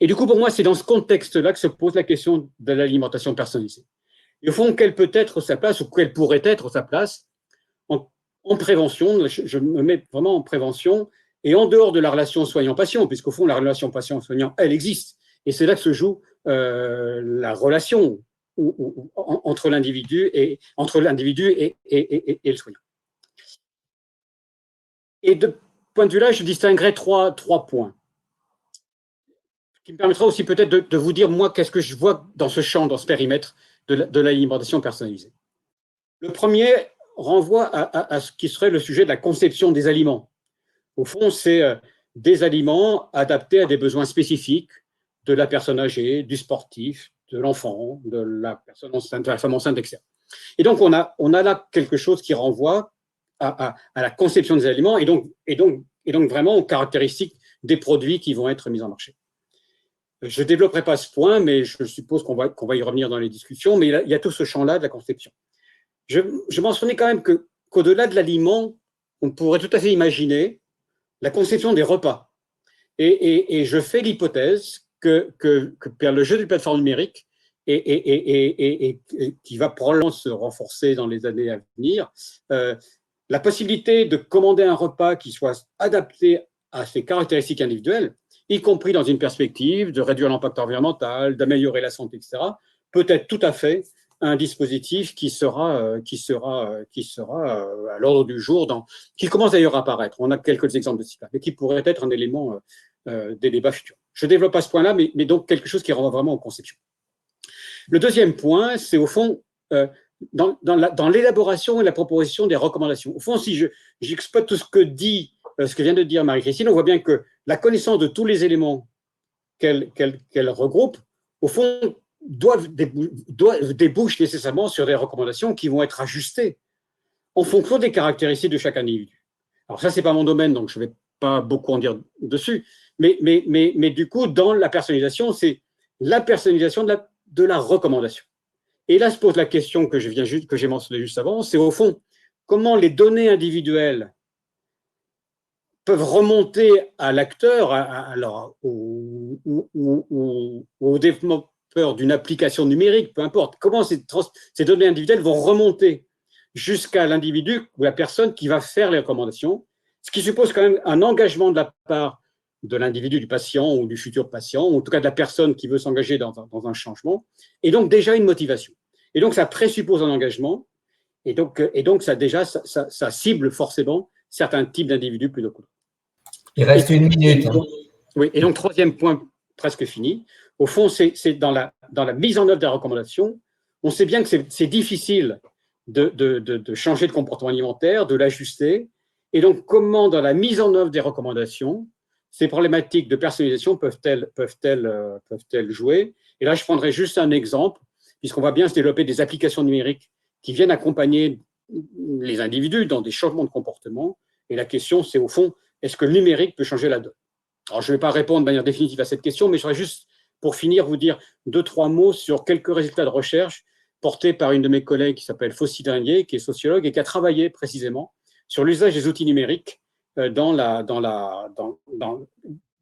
Speaker 4: Et du coup, pour moi, c'est dans ce contexte-là que se pose la question de l'alimentation personnalisée. Et au fond, quelle peut être sa place ou quelle pourrait être sa place en prévention. Je me mets vraiment en prévention et en dehors de la relation soignant-patient, puisqu'au fond, la relation patient-soignant, elle existe. Et c'est là que se joue la relation entre l'individu et le soignant. Et de ce point de vue-là, je distinguerai trois points, qui me permettra aussi peut-être de vous dire, moi, qu'est-ce que je vois dans ce champ, dans ce périmètre de l'alimentation personnalisée. Le premier renvoie à ce qui serait le sujet de la conception des aliments. Au fond, c'est des aliments adaptés à des besoins spécifiques de la personne âgée, du sportif, de l'enfant, de la personne enceinte, de la femme enceinte, etc. Et donc, on a là quelque chose qui renvoie à la conception des aliments et donc vraiment aux caractéristiques des produits qui vont être mis en marché. Je ne développerai pas ce point, mais je suppose qu'on va y revenir dans les discussions, mais il y a tout ce champ-là de la conception. Je mentionnais quand même qu'au-delà de l'aliment, on pourrait tout à fait imaginer la conception des repas. Et je fais l'hypothèse que par le jeu des plateformes numériques, et qui va probablement se renforcer dans les années à venir, la possibilité de commander un repas qui soit adapté à ses caractéristiques individuelles, y compris dans une perspective de réduire l'impact environnemental, d'améliorer la santé, etc., peut être tout à fait un dispositif qui sera à l'ordre du jour, qui commence d'ailleurs à apparaître. On a quelques exemples de cela, mais qui pourrait être un élément des débats futurs. Je ne développe pas ce point-là, mais donc quelque chose qui renvoie vraiment aux conceptions. Le deuxième point, c'est au fond dans l'élaboration et la proposition des recommandations. Au fond, si j'exploite tout ce que vient de dire Marie-Christine, on voit bien que la connaissance de tous les éléments qu'elle regroupe, au fond, débouche nécessairement sur des recommandations qui vont être ajustées en fonction des caractéristiques de chaque individu. Alors ça, ce n'est pas mon domaine, donc je ne vais pas beaucoup en dire dessus, mais du coup, dans la personnalisation, c'est la personnalisation de la recommandation. Et là se pose la question que j'ai mentionnée juste avant, c'est au fond, comment les données individuelles peuvent remonter à l'acteur, au développeur d'une application numérique, peu importe, comment ces données individuelles vont remonter jusqu'à l'individu ou la personne qui va faire les recommandations, ce qui suppose quand même un engagement de la part de l'individu, du patient ou du futur patient, ou en tout cas de la personne qui veut s'engager dans un changement, et donc déjà une motivation. Et donc ça présuppose un engagement, et donc ça cible forcément certains types d'individus plutôt que d'autres.
Speaker 2: Il reste une minute.
Speaker 4: Oui, et donc troisième point presque fini. Au fond, c'est dans la mise en œuvre des recommandations, on sait bien que c'est difficile de changer de comportement alimentaire, de l'ajuster, et donc comment dans la mise en œuvre des recommandations, ces problématiques de personnalisation peuvent-elles jouer. Et là, je prendrai juste un exemple, puisqu'on va bien se développer des applications numériques qui viennent accompagner les individus dans des changements de comportement. Et la question, c'est au fond, est-ce que le numérique peut changer la donne? Alors, je ne vais pas répondre de manière définitive à cette question, mais je voudrais juste, pour finir, vous dire 2-3 mots sur quelques résultats de recherche portés par une de mes collègues qui s'appelle Faucille Dernier, qui est sociologue et qui a travaillé précisément sur l'usage des outils numériques dans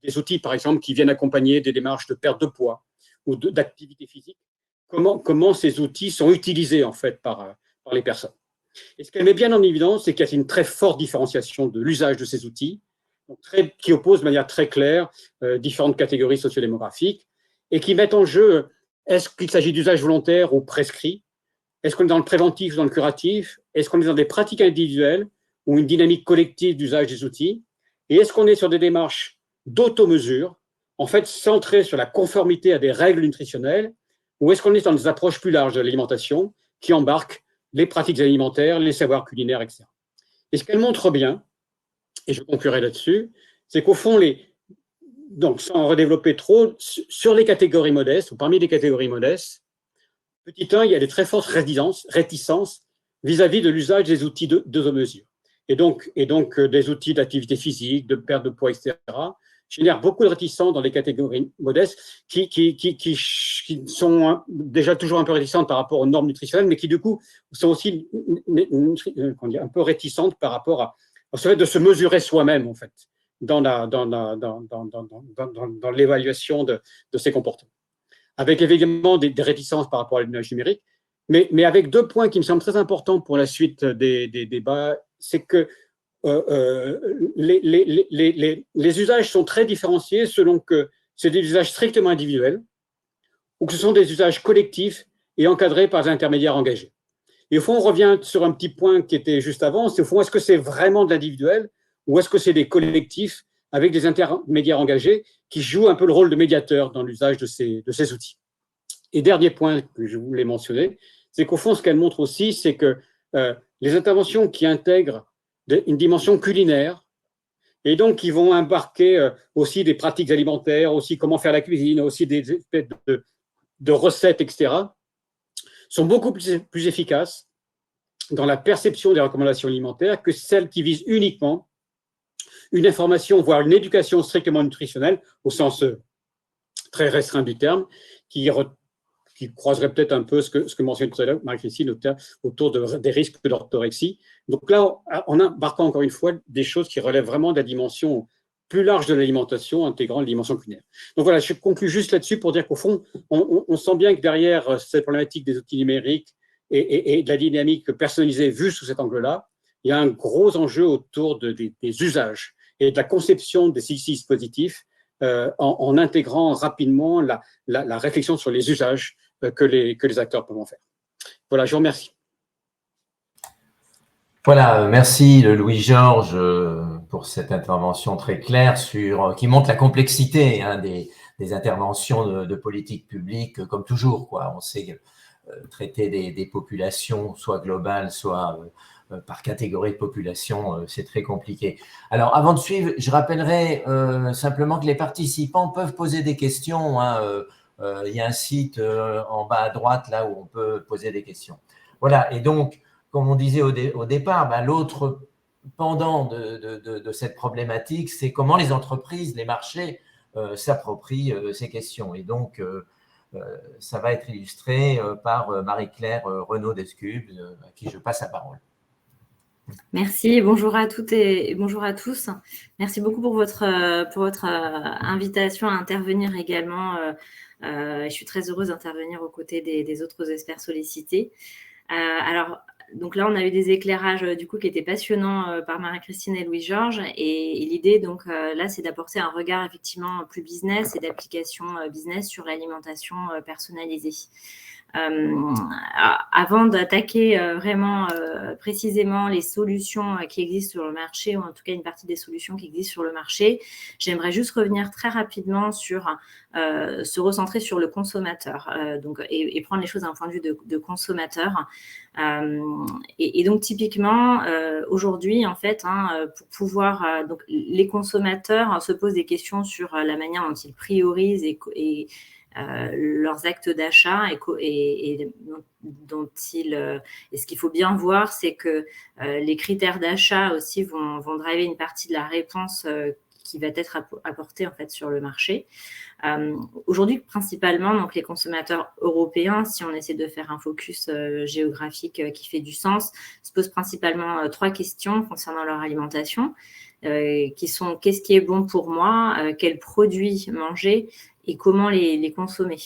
Speaker 4: des outils, par exemple, qui viennent accompagner des démarches de perte de poids ou d'activité physique. Comment ces outils sont utilisés, en fait, par les personnes. Et ce qu'elle met bien en évidence, c'est qu'il y a une très forte différenciation de l'usage de ces outils, qui oppose de manière très claire différentes catégories sociodémographiques et qui mettent en jeu est-ce qu'il s'agit d'usage volontaire ou prescrit? Est-ce qu'on est dans le préventif ou dans le curatif? Est-ce qu'on est dans des pratiques individuelles ou une dynamique collective d'usage des outils? Et est-ce qu'on est sur des démarches d'auto-mesure, en fait centrées sur la conformité à des règles nutritionnelles, ou est-ce qu'on est dans des approches plus larges de l'alimentation qui embarquent les pratiques alimentaires, les savoirs culinaires, etc. Et ce qu'elle montre bien, et je conclurai là-dessus, c'est qu'au fond, donc sans redévelopper trop, sur les catégories modestes, ou parmi les catégories modestes, petit 1, il y a des très fortes réticences vis-à-vis de l'usage des outils de mesure. Et donc des outils d'activité physique, de perte de poids, etc., génèrent beaucoup de réticences dans les catégories modestes qui sont déjà toujours un peu réticentes par rapport aux normes nutritionnelles, mais qui du coup sont aussi un peu réticentes par rapport au fait de se mesurer soi-même, en fait, dans l'évaluation de ces comportements. Avec évidemment des réticences par rapport à l'image numérique, mais avec 2 points qui me semblent très importants pour la suite des débats, c'est que les usages sont très différenciés selon que c'est des usages strictement individuels ou que ce sont des usages collectifs et encadrés par des intermédiaires engagés. Et au fond, on revient sur un petit point qui était juste avant, c'est au fond, est-ce que c'est vraiment de l'individuel ou est-ce que c'est des collectifs avec des intermédiaires engagés qui jouent un peu le rôle de médiateur dans l'usage de ces outils. Et dernier point que je voulais mentionner, c'est qu'au fond, ce qu'elle montre aussi, c'est que les interventions qui intègrent une dimension culinaire et donc qui vont embarquer aussi des pratiques alimentaires, aussi comment faire la cuisine, aussi des espèces de recettes, etc., sont beaucoup plus efficaces dans la perception des recommandations alimentaires que celles qui visent uniquement une information, voire une éducation strictement nutritionnelle, au sens très restreint du terme, qui croiserait peut-être un peu ce que mentionnait tout à l'heure Marie-Christine autour des risques d'orthorexie. Donc là, on embarque encore une fois des choses qui relèvent vraiment de la dimension plus large de l'alimentation, intégrant la dimension culinaire. Donc voilà, je conclue juste là-dessus pour dire qu'au fond, on sent bien que derrière cette problématique des outils numériques et de la dynamique personnalisée vue sous cet angle-là, il y a un gros enjeu autour des usages et de la conception des dispositifs en intégrant rapidement la réflexion sur les usages que les acteurs peuvent en faire. Voilà, je vous remercie.
Speaker 2: Voilà, merci Louis-Georges pour cette intervention très claire qui montre la complexité des interventions de politique publique, comme toujours, quoi. On sait traiter des populations, soit globales, soit par catégorie de population, c'est très compliqué. Alors, avant de suivre, je rappellerai simplement que les participants peuvent poser des questions. Il y a un site en bas à droite, là, où on peut poser des questions. Voilà, et donc, comme on disait au départ, l'autre pendant de cette problématique, c'est comment les entreprises, les marchés s'approprient ces questions. Et donc, ça va être illustré par Marie-Claire Renaud-Descubes, à qui je passe la parole.
Speaker 6: Merci, bonjour à toutes et bonjour à tous. Merci beaucoup pour votre invitation à intervenir également. Je suis très heureuse d'intervenir aux côtés des autres experts sollicités. Alors, donc là, on a eu des éclairages du coup qui étaient passionnants par Marie-Christine et Louis-Georges. Et l'idée, donc là, c'est d'apporter un regard effectivement plus business et d'application business sur l'alimentation personnalisée. Avant d'attaquer vraiment précisément les solutions qui existent sur le marché, ou en tout cas une partie des solutions qui existent sur le marché, j'aimerais juste revenir très rapidement sur se recentrer sur le consommateur et prendre les choses d'un point de vue de consommateur. Et donc typiquement aujourd'hui en fait pour pouvoir donc les consommateurs se posent des questions sur la manière dont ils priorisent et leurs actes d'achat et ce qu'il faut bien voir, c'est que les critères d'achat aussi vont driver une partie de la réponse qui va être apportée en fait sur le marché. Aujourd'hui, principalement, donc les consommateurs européens, si on essaie de faire un focus géographique qui fait du sens, se posent principalement 3 questions concernant leur alimentation, qui sont qu'est-ce qui est bon pour moi, quels produits manger et comment les consommer.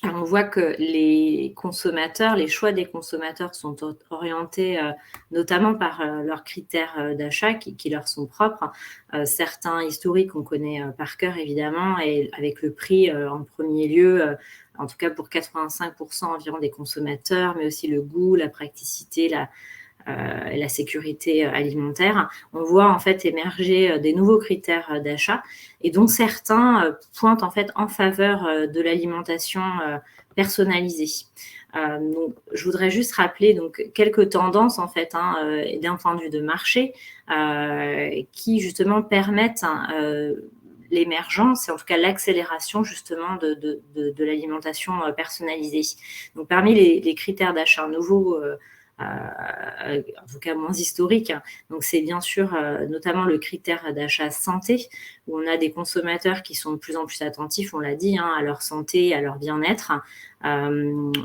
Speaker 6: Alors, on voit que les choix des consommateurs sont orientés notamment par leurs critères d'achat qui leur sont propres. Certains historiques, on connaît par cœur évidemment, et avec le prix en premier lieu, en tout cas pour 85% environ des consommateurs, mais aussi le goût, la praticité, la sécurité alimentaire, on voit en fait émerger des nouveaux critères d'achat et dont certains pointent en fait en faveur de l'alimentation personnalisée. Donc, je voudrais juste rappeler donc quelques tendances en fait d'un point de vue de marché qui justement permettent l'émergence et en tout cas l'accélération justement de l'alimentation personnalisée. Donc parmi les critères d'achat nouveaux, en tout cas moins historiques, donc c'est bien sûr notamment le critère d'achat santé, où on a des consommateurs qui sont de plus en plus attentifs, on l'a dit, à leur santé, à leur bien-être. Il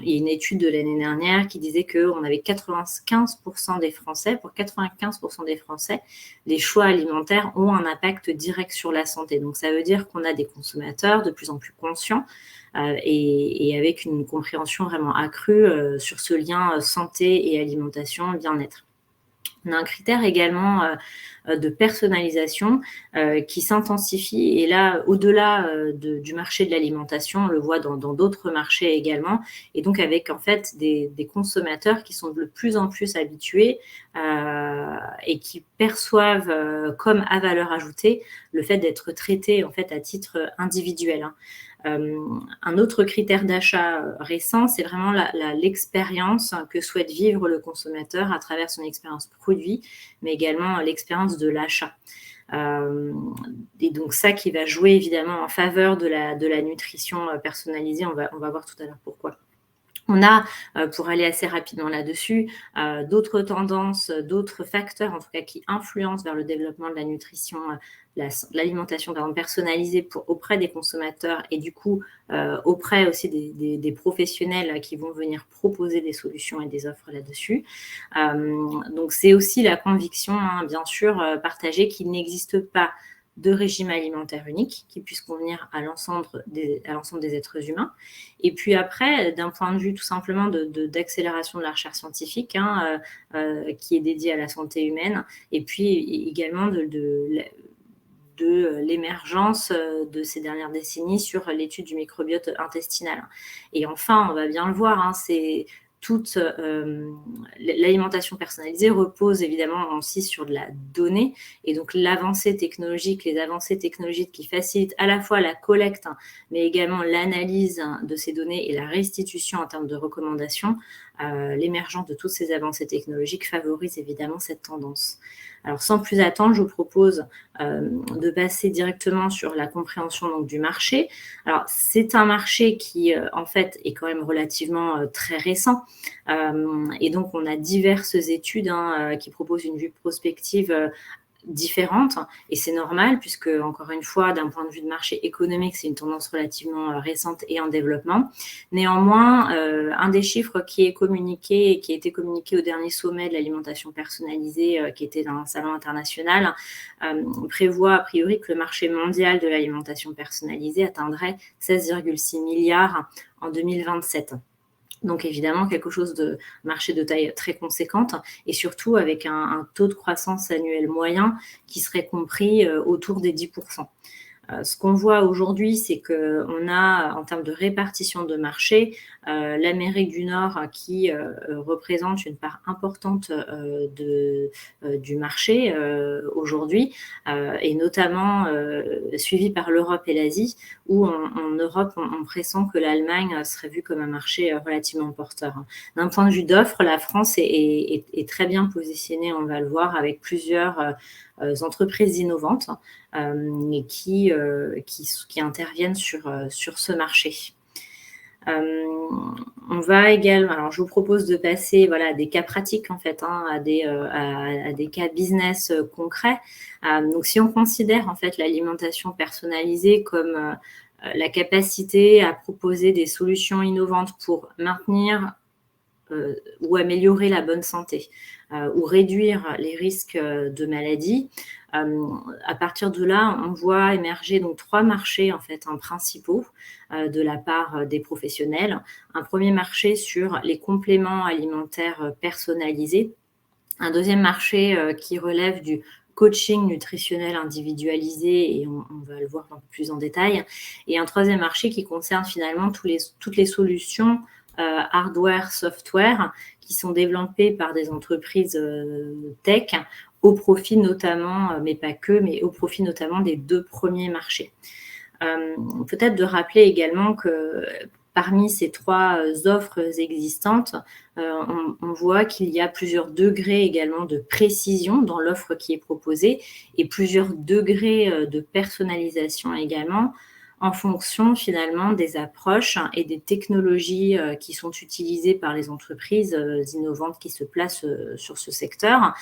Speaker 6: y a une étude de l'année dernière qui disait qu'on avait 95% des Français, pour 95% des Français, les choix alimentaires ont un impact direct sur la santé. Donc ça veut dire qu'on a des consommateurs de plus en plus conscients et avec une compréhension vraiment accrue sur ce lien santé et alimentation, bien-être. On a un critère également de personnalisation qui s'intensifie. Et là, au-delà du marché de l'alimentation, on le voit dans d'autres marchés également. Et donc, avec en fait des consommateurs qui sont de plus en plus habitués et qui perçoivent comme à valeur ajoutée le fait d'être traités en fait à titre individuel. Un autre critère d'achat récent, c'est vraiment l'expérience que souhaite vivre le consommateur à travers son expérience produit, mais également l'expérience de l'achat. Et donc ça qui va jouer évidemment en faveur de la nutrition personnalisée, on va voir tout à l'heure pourquoi. On a, pour aller assez rapidement là-dessus, d'autres tendances, d'autres facteurs en tout cas qui influencent vers le développement de la nutrition, l'alimentation personnalisée auprès des consommateurs et du coup auprès aussi des professionnels qui vont venir proposer des solutions et des offres là-dessus. Donc c'est aussi la conviction, bien sûr, partagée qu'il n'existe pas de régime alimentaire unique qui puisse convenir à l'ensemble des êtres humains. Et puis après, d'un point de vue tout simplement d'accélération de la recherche scientifique qui est dédiée à la santé humaine, et puis également de l'émergence de ces dernières décennies sur l'étude du microbiote intestinal. Et enfin, on va bien le voir, c'est toute l'alimentation personnalisée repose évidemment aussi sur de la donnée et donc les avancées technologiques qui facilitent à la fois la collecte mais également l'analyse de ces données et la restitution en termes de recommandations, l'émergence de toutes ces avancées technologiques favorise évidemment cette tendance. Alors sans plus attendre, je vous propose de passer directement sur la compréhension donc, du marché. Alors c'est un marché qui en fait est quand même relativement très récent et donc on a diverses études qui proposent une vue prospective différentes et c'est normal puisque encore une fois d'un point de vue de marché économique c'est une tendance relativement récente et en développement. Néanmoins un des chiffres qui est communiqué et qui a été communiqué au dernier sommet de l'alimentation personnalisée qui était dans un salon international prévoit a priori que le marché mondial de l'alimentation personnalisée atteindrait 16,6 milliards en 2027. Donc évidemment quelque chose de marché de taille très conséquente et surtout avec un taux de croissance annuel moyen qui serait compris autour des 10%. Ce qu'on voit aujourd'hui, c'est qu'on a, en termes de répartition de marché, l'Amérique du Nord qui représente une part importante du marché aujourd'hui, et notamment suivi par l'Europe et l'Asie, où en Europe, on pressent que l'Allemagne serait vue comme un marché relativement porteur. D'un point de vue d'offre, la France est très bien positionnée, on va le voir, avec plusieurs entreprises innovantes qui interviennent sur ce marché. On va également, alors je vous propose de passer à des cas pratiques en fait, à des cas business concrets. Donc si on considère en fait l'alimentation personnalisée comme la capacité à proposer des solutions innovantes pour maintenir ou améliorer la bonne santé ou réduire les risques de maladie. À partir de là, on voit émerger donc 3 marchés en fait principaux de la part des professionnels. Un premier marché sur les compléments alimentaires personnalisés. Un deuxième marché qui relève du coaching nutritionnel individualisé, et on va le voir plus en détail. Et un troisième marché qui concerne finalement toutes les solutions hardware, software, qui sont développées par des entreprises tech, au profit notamment, mais pas que, mais au profit notamment des 2 premiers marchés. Peut-être de rappeler également que parmi ces 3 offres existantes, on voit qu'il y a plusieurs degrés également de précision dans l'offre qui est proposée, et plusieurs degrés de personnalisation également, en fonction finalement des approches et des technologies qui sont utilisées par les entreprises innovantes qui se placent sur ce secteur.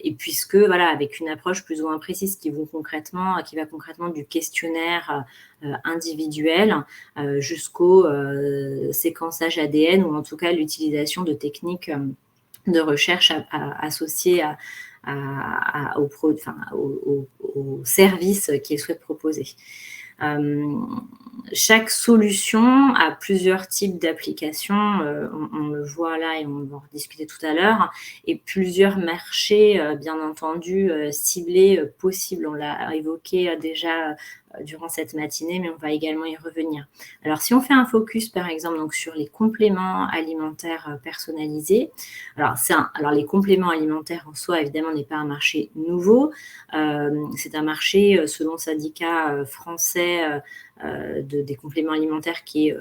Speaker 6: Et puisque, voilà, avec une approche plus ou moins précise qui va concrètement du questionnaire individuel jusqu'au séquençage ADN, ou en tout cas l'utilisation de techniques de recherche associées au service qu'ils souhaitent proposer. Chaque solution a plusieurs types d'applications, on le voit là et on va en discuter tout à l'heure, et plusieurs marchés, bien entendu, ciblés possibles. On l'a évoqué déjà durant cette matinée, mais on va également y revenir. Alors, si on fait un focus, par exemple, donc, sur les compléments alimentaires personnalisés, alors les compléments alimentaires en soi, évidemment, n'est pas un marché nouveau. C'est un marché, selon syndicat français des compléments alimentaires qui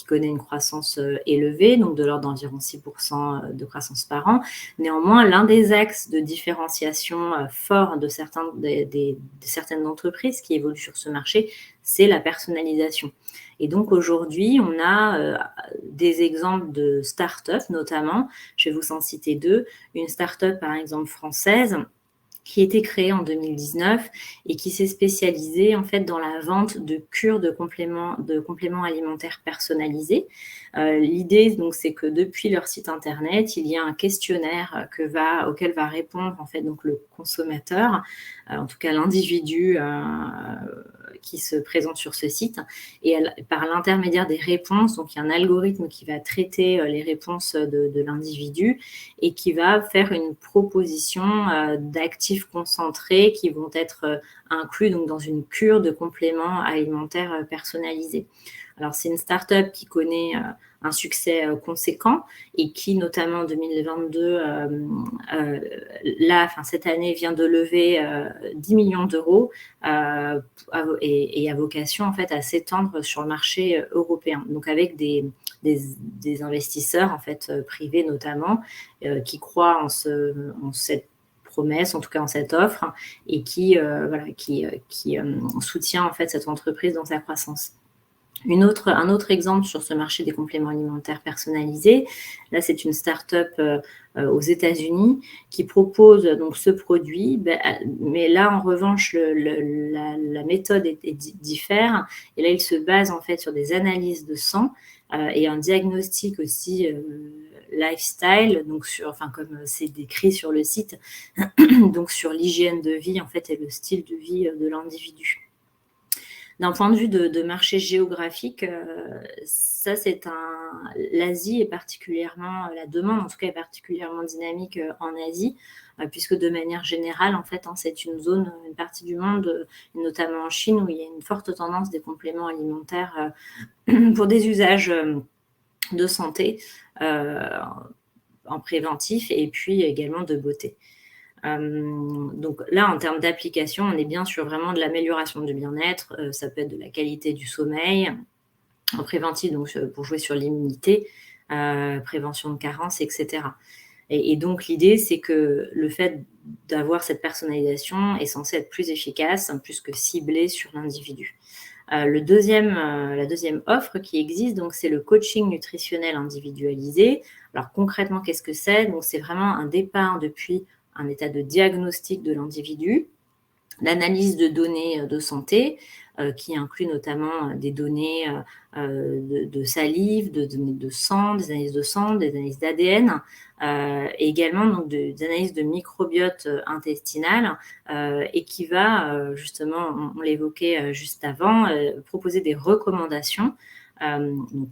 Speaker 6: connaît une croissance élevée, donc de l'ordre d'environ 6% de croissance par an. Néanmoins, l'un des axes de différenciation fort de certaines entreprises qui évoluent sur ce marché, c'est la personnalisation. Et donc aujourd'hui, on a des exemples de start-up notamment. Je vais vous en citer 2. Une start-up par exemple française qui a été créée en 2019 et qui s'est spécialisée en fait dans la vente de cures de compléments alimentaires personnalisés. L'idée donc c'est que depuis leur site internet, il y a un questionnaire auquel va répondre en fait donc le consommateur, en tout cas l'individu qui se présente sur ce site, et par l'intermédiaire des réponses, donc il y a un algorithme qui va traiter les réponses de l'individu et qui va faire une proposition d'actifs concentrés qui vont être inclus donc dans une cure de compléments alimentaires personnalisés. Alors, c'est une start-up qui connaît un succès conséquent et qui, notamment en 2022, cette année, vient de lever 10 millions d'euros et a vocation en fait à s'étendre sur le marché européen. Donc, avec des investisseurs en fait privés notamment qui croient en cette promesse, en tout cas en cette offre, et qui soutient en fait cette entreprise dans sa croissance. Un autre exemple sur ce marché des compléments alimentaires personnalisés, là c'est une start-up aux États-Unis qui propose donc ce produit, mais là en revanche la méthode diffère, et là il se base en fait sur des analyses de sang et un diagnostic aussi lifestyle, donc comme c'est décrit sur le site, donc sur l'hygiène de vie en fait et le style de vie de l'individu. D'un point de vue de marché géographique, l'Asie est particulièrement, la demande en tout cas est particulièrement dynamique en Asie, puisque de manière générale, en fait, c'est une partie du monde, notamment en Chine, où il y a une forte tendance des compléments alimentaires pour des usages de santé, en préventif, et puis également de beauté. Donc là, en termes d'application, on est bien sur vraiment de l'amélioration du bien-être, ça peut être de la qualité du sommeil, en préventif, donc pour jouer sur l'immunité, prévention de carences, etc. Et donc l'idée, c'est que le fait d'avoir cette personnalisation est censé être plus efficace, plus que ciblé sur l'individu. La deuxième offre qui existe, donc c'est le coaching nutritionnel individualisé. Alors concrètement, qu'est-ce que c'est ? Donc c'est vraiment un départ depuis un état de diagnostic de l'individu, l'analyse de données de santé, qui inclut notamment des données de salive, des données de sang, des analyses de sang, des analyses d'ADN, et également donc, des analyses de microbiote intestinal, et qui va, justement, on l'évoquait juste avant, proposer des recommandations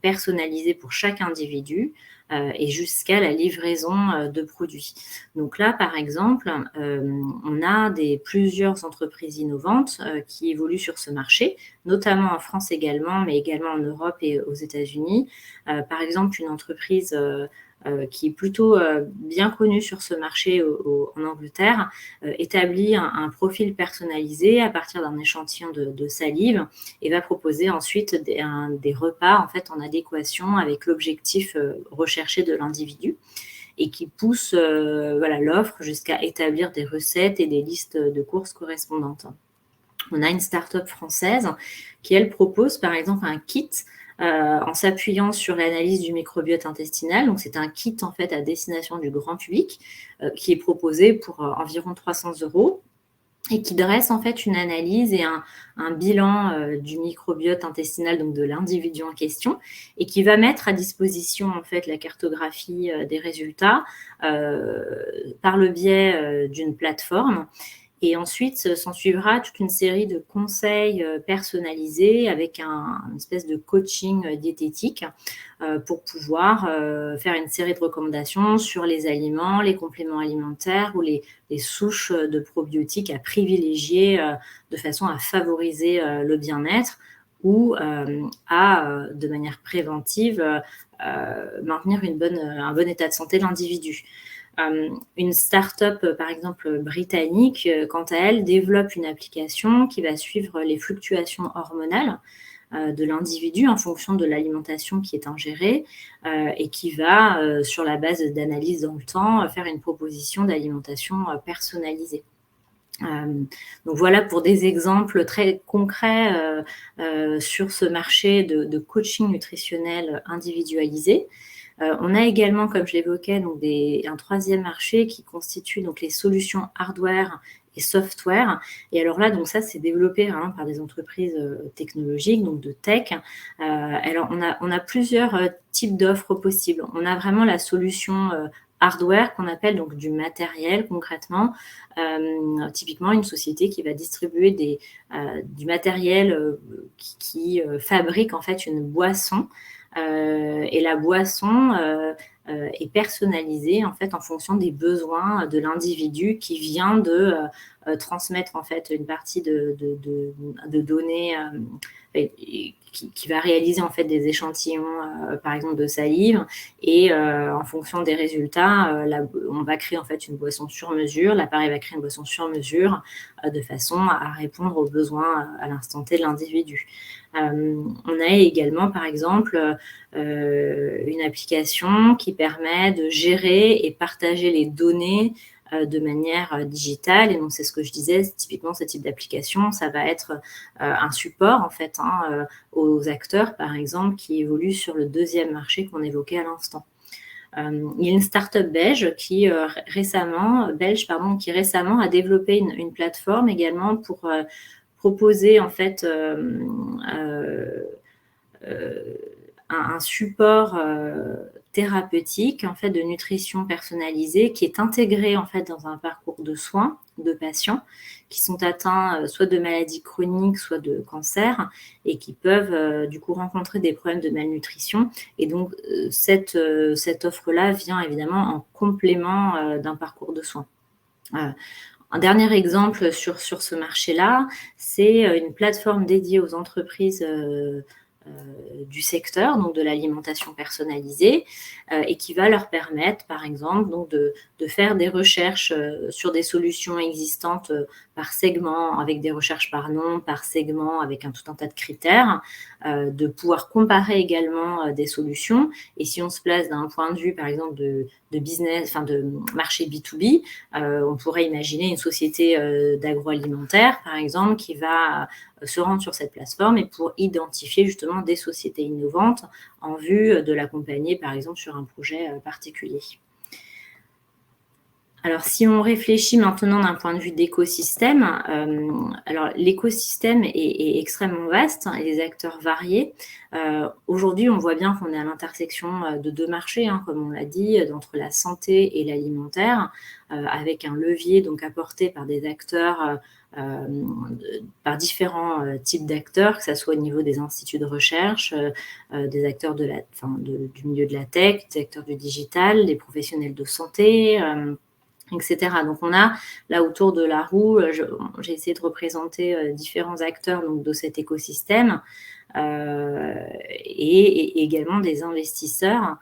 Speaker 6: personnalisées pour chaque individu, et jusqu'à la livraison de produits. Donc là, par exemple, on a plusieurs entreprises innovantes qui évoluent sur ce marché, notamment en France également, mais également en Europe et aux États-Unis. Par exemple, une entreprise qui est plutôt bien connue sur ce marché en Angleterre, établit un profil personnalisé à partir d'un échantillon de salive et va proposer ensuite des repas en fait en adéquation avec l'objectif recherché de l'individu et qui pousse l'offre jusqu'à établir des recettes et des listes de courses correspondantes. On a une start-up française qui, elle, propose par exemple un kit en s'appuyant sur l'analyse du microbiote intestinal. Donc, c'est un kit en fait à destination du grand public qui est proposé pour environ 300 € et qui dresse en fait une analyse et un bilan du microbiote intestinal, donc de l'individu en question, et qui va mettre à disposition en fait la cartographie des résultats par le biais d'une plateforme. Et ensuite, s'en suivra toute une série de conseils personnalisés avec une espèce de coaching diététique pour pouvoir faire une série de recommandations sur les aliments, les compléments alimentaires ou les souches de probiotiques à privilégier de façon à favoriser le bien-être ou de manière préventive, maintenir un bon état de santé de l'individu. Une start-up, par exemple britannique, quant à elle, développe une application qui va suivre les fluctuations hormonales de l'individu en fonction de l'alimentation qui est ingérée et qui va, sur la base d'analyse dans le temps, faire une proposition d'alimentation personnalisée. Donc voilà pour des exemples très concrets sur ce marché de coaching nutritionnel individualisé. On a également, comme je l'évoquais, donc un troisième marché qui constitue donc les solutions hardware et software. Et alors là, donc ça, c'est développé par des entreprises technologiques, donc de tech. Alors, on a plusieurs types d'offres possibles. On a vraiment la solution hardware qu'on appelle donc du matériel concrètement. Typiquement, une société qui va distribuer du matériel qui fabrique en fait une boisson. Et la boisson est personnalisée en fait en fonction des besoins de l'individu qui vient de transmettre en fait une partie de données qui va réaliser en fait des échantillons par exemple de salive et en fonction des résultats on va créer en fait une boisson sur mesure, l'appareil va créer une boisson sur mesure de façon à répondre aux besoins à l'instant T de l'individu. On a également, par exemple, une application qui permet de gérer et partager les données de manière digitale. Et donc, c'est ce que je disais, typiquement, ce type d'application, ça va être un support, en fait, aux acteurs, par exemple, qui évoluent sur le deuxième marché qu'on évoquait à l'instant. Il y a une start-up belge qui récemment a développé une plateforme également pour proposer en fait un support thérapeutique en fait de nutrition personnalisée qui est intégré en fait dans un parcours de soins de patients qui sont atteints soit de maladies chroniques, soit de cancer et qui peuvent du coup rencontrer des problèmes de malnutrition. Et donc cette offre-là vient évidemment en complément d'un parcours de soins. Un dernier exemple sur ce marché-là, c'est une plateforme dédiée aux entreprises du secteur, donc de l'alimentation personnalisée, et qui va leur permettre, par exemple, donc de faire des recherches sur des solutions existantes par segment, avec des recherches par nom, par segment, avec tout un tas de critères, de pouvoir comparer également des solutions. Et si on se place d'un point de vue, par exemple, de business, de marché B2B, on pourrait imaginer une société d'agroalimentaire, par exemple, qui va se rendre sur cette plateforme et pour identifier justement des sociétés innovantes en vue de l'accompagner, par exemple, sur un projet particulier. Alors, si on réfléchit maintenant d'un point de vue d'écosystème, alors l'écosystème est extrêmement vaste et les acteurs variés. Aujourd'hui, on voit bien qu'on est à l'intersection de deux marchés, comme on l'a dit, entre la santé et l'alimentaire, avec un levier donc apporté par des acteurs, par différents types d'acteurs, que ce soit au niveau des instituts de recherche, des acteurs du milieu de la tech, des acteurs du digital, des professionnels de santé, etc. Donc, on a là autour de la roue, j'ai essayé de représenter différents acteurs donc, de cet écosystème et également des investisseurs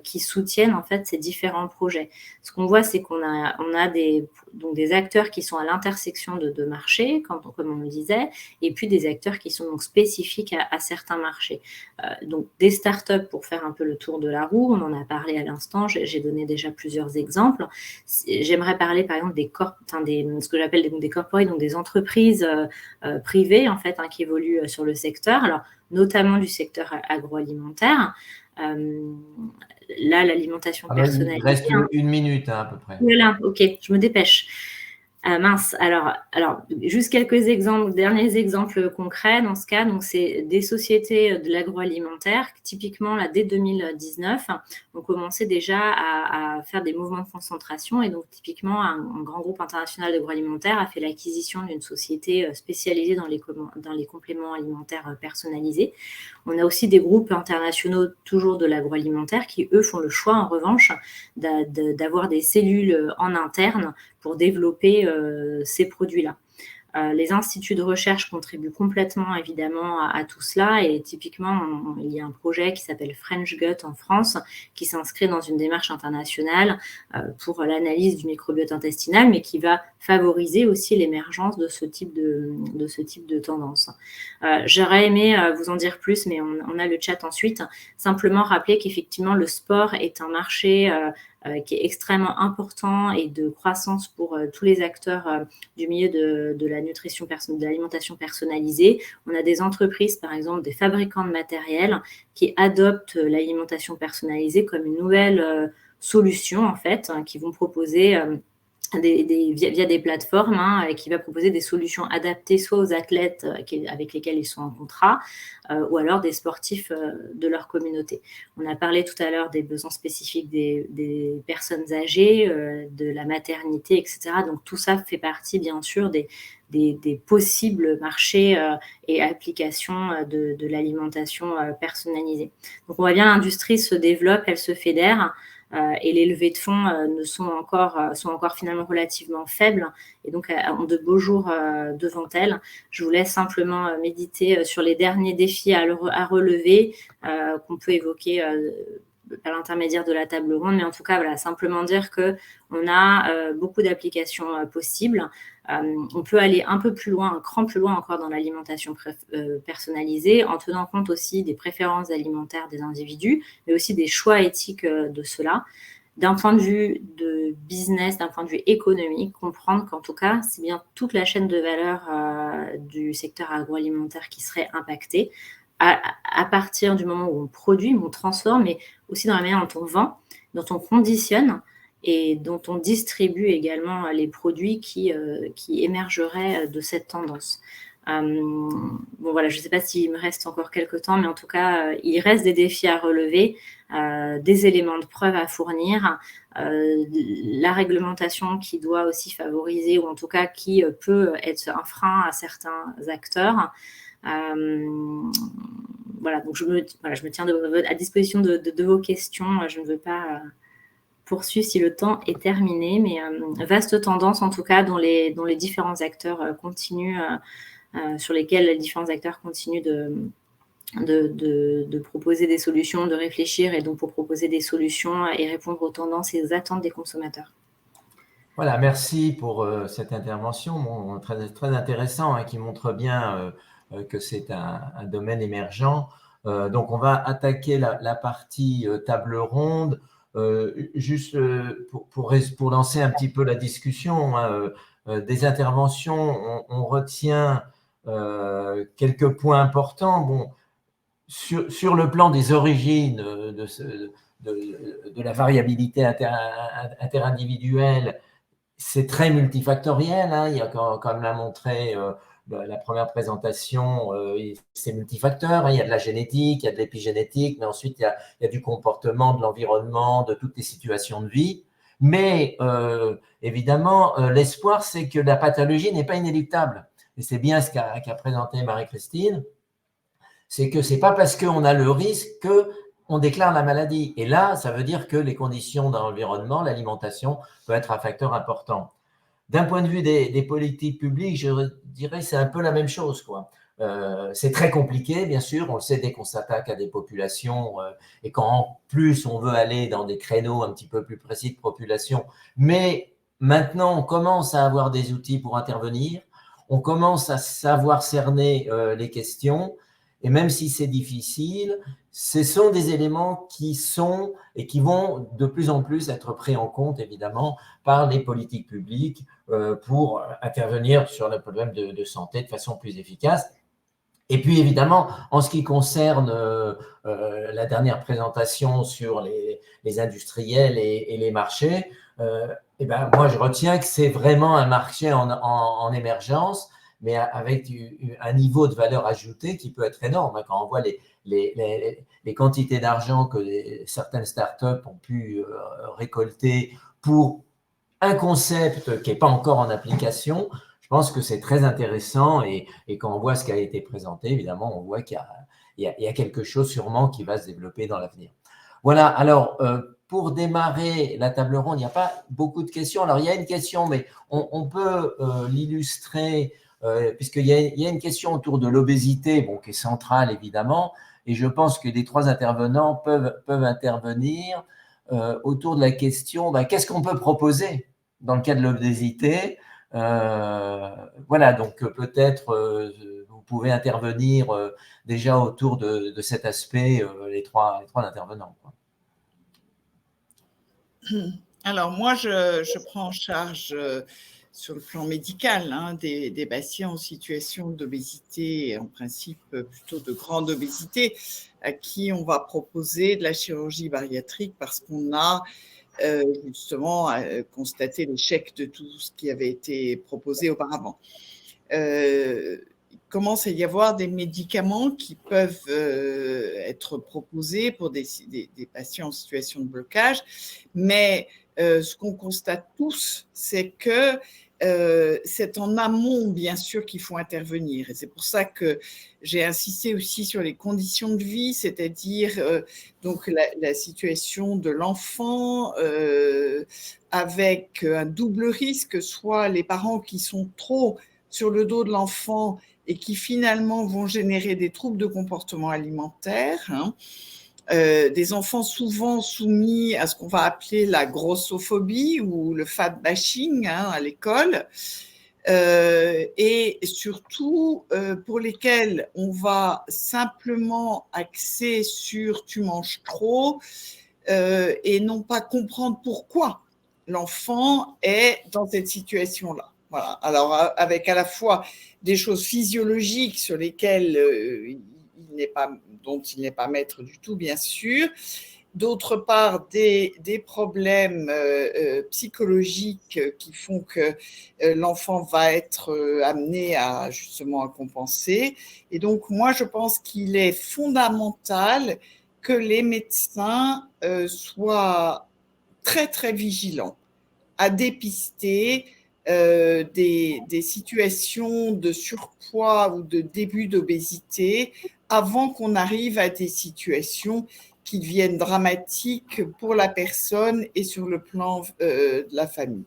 Speaker 6: qui soutiennent en fait ces différents projets. Ce qu'on voit, c'est qu'on a des acteurs qui sont à l'intersection de deux marchés, comme on le disait, et puis des acteurs qui sont donc spécifiques à certains marchés. Donc des startups pour faire un peu le tour de la roue, on en a parlé à l'instant, j'ai donné déjà plusieurs exemples. J'aimerais parler par exemple ce que j'appelle des corporates, donc des entreprises privées en fait qui évoluent sur le secteur, alors notamment du secteur agroalimentaire. Là, l'alimentation personnalisée.
Speaker 2: Il reste 1 minute à peu près.
Speaker 6: Voilà, ok, je me dépêche. Mince, alors, juste quelques derniers exemples concrets dans ce cas. Donc, c'est des sociétés de l'agroalimentaire, typiquement, là, dès 2019, ont commencé déjà à faire des mouvements de concentration. Et donc, typiquement, un grand groupe international d'agroalimentaire a fait l'acquisition d'une société spécialisée dans les compléments alimentaires personnalisés. On a aussi des groupes internationaux, toujours de l'agroalimentaire, qui, eux, font le choix, en revanche, d'avoir des cellules en interne pour développer ces produits-là. Les instituts de recherche contribuent complètement, évidemment, à tout cela. Et typiquement, il y a un projet qui s'appelle French Gut en France, qui s'inscrit dans une démarche internationale pour l'analyse du microbiote intestinal, mais qui va favoriser aussi l'émergence de ce type de tendance. J'aurais aimé vous en dire plus, mais on a le chat ensuite. Simplement rappeler qu'effectivement, le sport est un marché qui est extrêmement important et de croissance pour tous les acteurs du milieu de la nutrition, de l'alimentation personnalisée. On a des entreprises, par exemple, des fabricants de matériel qui adoptent l'alimentation personnalisée comme une nouvelle solution, en fait, qui vont proposer via des plateformes qui va proposer des solutions adaptées soit aux athlètes avec lesquels ils sont en contrat ou alors des sportifs de leur communauté. On a parlé tout à l'heure des besoins spécifiques des personnes âgées, de la maternité, etc. Donc tout ça fait partie bien sûr des possibles marchés et applications de l'alimentation personnalisée. Donc on voit bien l'industrie se développe, elle se fédère. Et les levées de fonds sont encore finalement relativement faibles et donc ont de beaux jours devant elles. Je vous laisse simplement méditer sur les derniers défis à relever qu'on peut évoquer par l'intermédiaire de la table ronde, mais en tout cas, voilà, simplement dire qu'on a beaucoup d'applications possibles. On peut aller un cran plus loin encore dans l'alimentation personnalisée, en tenant compte aussi des préférences alimentaires des individus, mais aussi des choix éthiques de cela. D'un point de vue de business, d'un point de vue économique, comprendre qu'en tout cas, c'est bien toute la chaîne de valeur du secteur agroalimentaire qui serait impactée, à partir du moment où on produit, où on transforme, mais aussi dans la manière dont on vend, dont on conditionne et dont on distribue également les produits qui émergeraient de cette tendance. Bon voilà, je ne sais pas s'il me reste encore quelques temps, mais en tout cas, il reste des défis à relever, des éléments de preuve à fournir, la réglementation qui doit aussi favoriser, ou en tout cas qui peut être un frein à certains acteurs. Voilà, donc je me tiens à disposition de vos questions. Je ne veux pas poursuivre si le temps est terminé, mais vaste tendance en tout cas dont les différents acteurs continuent, sur lesquels les différents acteurs continuent de proposer des solutions, de réfléchir et donc pour proposer des solutions et répondre aux tendances et aux attentes des consommateurs.
Speaker 2: Voilà, merci pour cette intervention très, très intéressant qui montre bien que c'est un domaine émergent. Donc, on va attaquer la partie table ronde. Juste pour lancer un petit peu la discussion, des interventions, on retient quelques points importants. Bon, sur le plan des origines de la variabilité interindividuelle, c'est très multifactoriel, hein. Il y a, comme l'a montré la première présentation, c'est multifacteur, hein. Il y a de la génétique, il y a de l'épigénétique, mais ensuite il y a du comportement, de l'environnement, de toutes les situations de vie. Mais évidemment, l'espoir, c'est que la pathologie n'est pas inéluctable. Et c'est bien ce qu'a présenté Marie-Christine, c'est que ce n'est pas parce qu'on a le risque qu'on déclare la maladie. Et là, ça veut dire que les conditions dans l'environnement, l'alimentation, peut être un facteur important. D'un point de vue des politiques publiques, je dirais que c'est un peu la même chose, quoi. C'est très compliqué, bien sûr, on le sait dès qu'on s'attaque à des populations et quand en plus on veut aller dans des créneaux un petit peu plus précis de population. Mais maintenant, on commence à avoir des outils pour intervenir, on commence à savoir cerner les questions, et même si c'est difficile, ce sont des éléments qui sont et qui vont de plus en plus être pris en compte, évidemment, par les politiques publiques pour intervenir sur le problème de santé de façon plus efficace. Et puis, évidemment, en ce qui concerne la dernière présentation sur les industriels et les marchés, eh ben, moi, je retiens que c'est vraiment un marché en émergence, mais avec un niveau de valeur ajoutée qui peut être énorme. Quand on voit les quantités d'argent que certaines startups ont pu récolter pour un concept qui n'est pas encore en application, je pense que c'est très intéressant et quand on voit ce qui a été présenté, évidemment, on voit qu'il y a quelque chose sûrement qui va se développer dans l'avenir. Voilà, alors pour démarrer la table ronde, il n'y a pas beaucoup de questions. Alors il y a une question, mais on peut l'illustrer puisqu'il y a une question autour de l'obésité, bon, qui est centrale évidemment, et je pense que les trois intervenants peuvent intervenir autour de la question, qu'est-ce qu'on peut proposer dans le cas de l'obésité? Voilà, donc peut-être vous pouvez intervenir déjà autour de cet aspect, les trois intervenants.
Speaker 3: Alors moi, je prends en charge sur le plan médical des patients en situation d'obésité, en principe plutôt de grande obésité, à qui on va proposer de la chirurgie bariatrique parce qu'on a justement constaté l'échec de tout ce qui avait été proposé auparavant. Il commence à y avoir des médicaments qui peuvent être proposés pour des patients en situation de blocage, mais ce qu'on constate tous, c'est que c'est en amont, bien sûr, qu'il faut intervenir. Et c'est pour ça que j'ai insisté aussi sur les conditions de vie, c'est-à-dire donc la situation de l'enfant avec un double risque, soit les parents qui sont trop sur le dos de l'enfant et qui finalement vont générer des troubles de comportement alimentaire, des enfants souvent soumis à ce qu'on va appeler la grossophobie ou le fat bashing à l'école, et surtout pour lesquels on va simplement axer sur « tu manges trop » et non pas comprendre pourquoi l'enfant est dans cette situation-là. Voilà. Alors, avec à la fois des choses physiologiques sur lesquelles dont il n'est pas maître du tout, bien sûr. D'autre part, des problèmes psychologiques qui font que l'enfant va être amené justement à compenser. Et donc, moi, je pense qu'il est fondamental que les médecins soient très, très vigilants à dépister des situations de surpoids ou de début d'obésité avant qu'on arrive à des situations qui deviennent dramatiques pour la personne et sur le plan de la famille.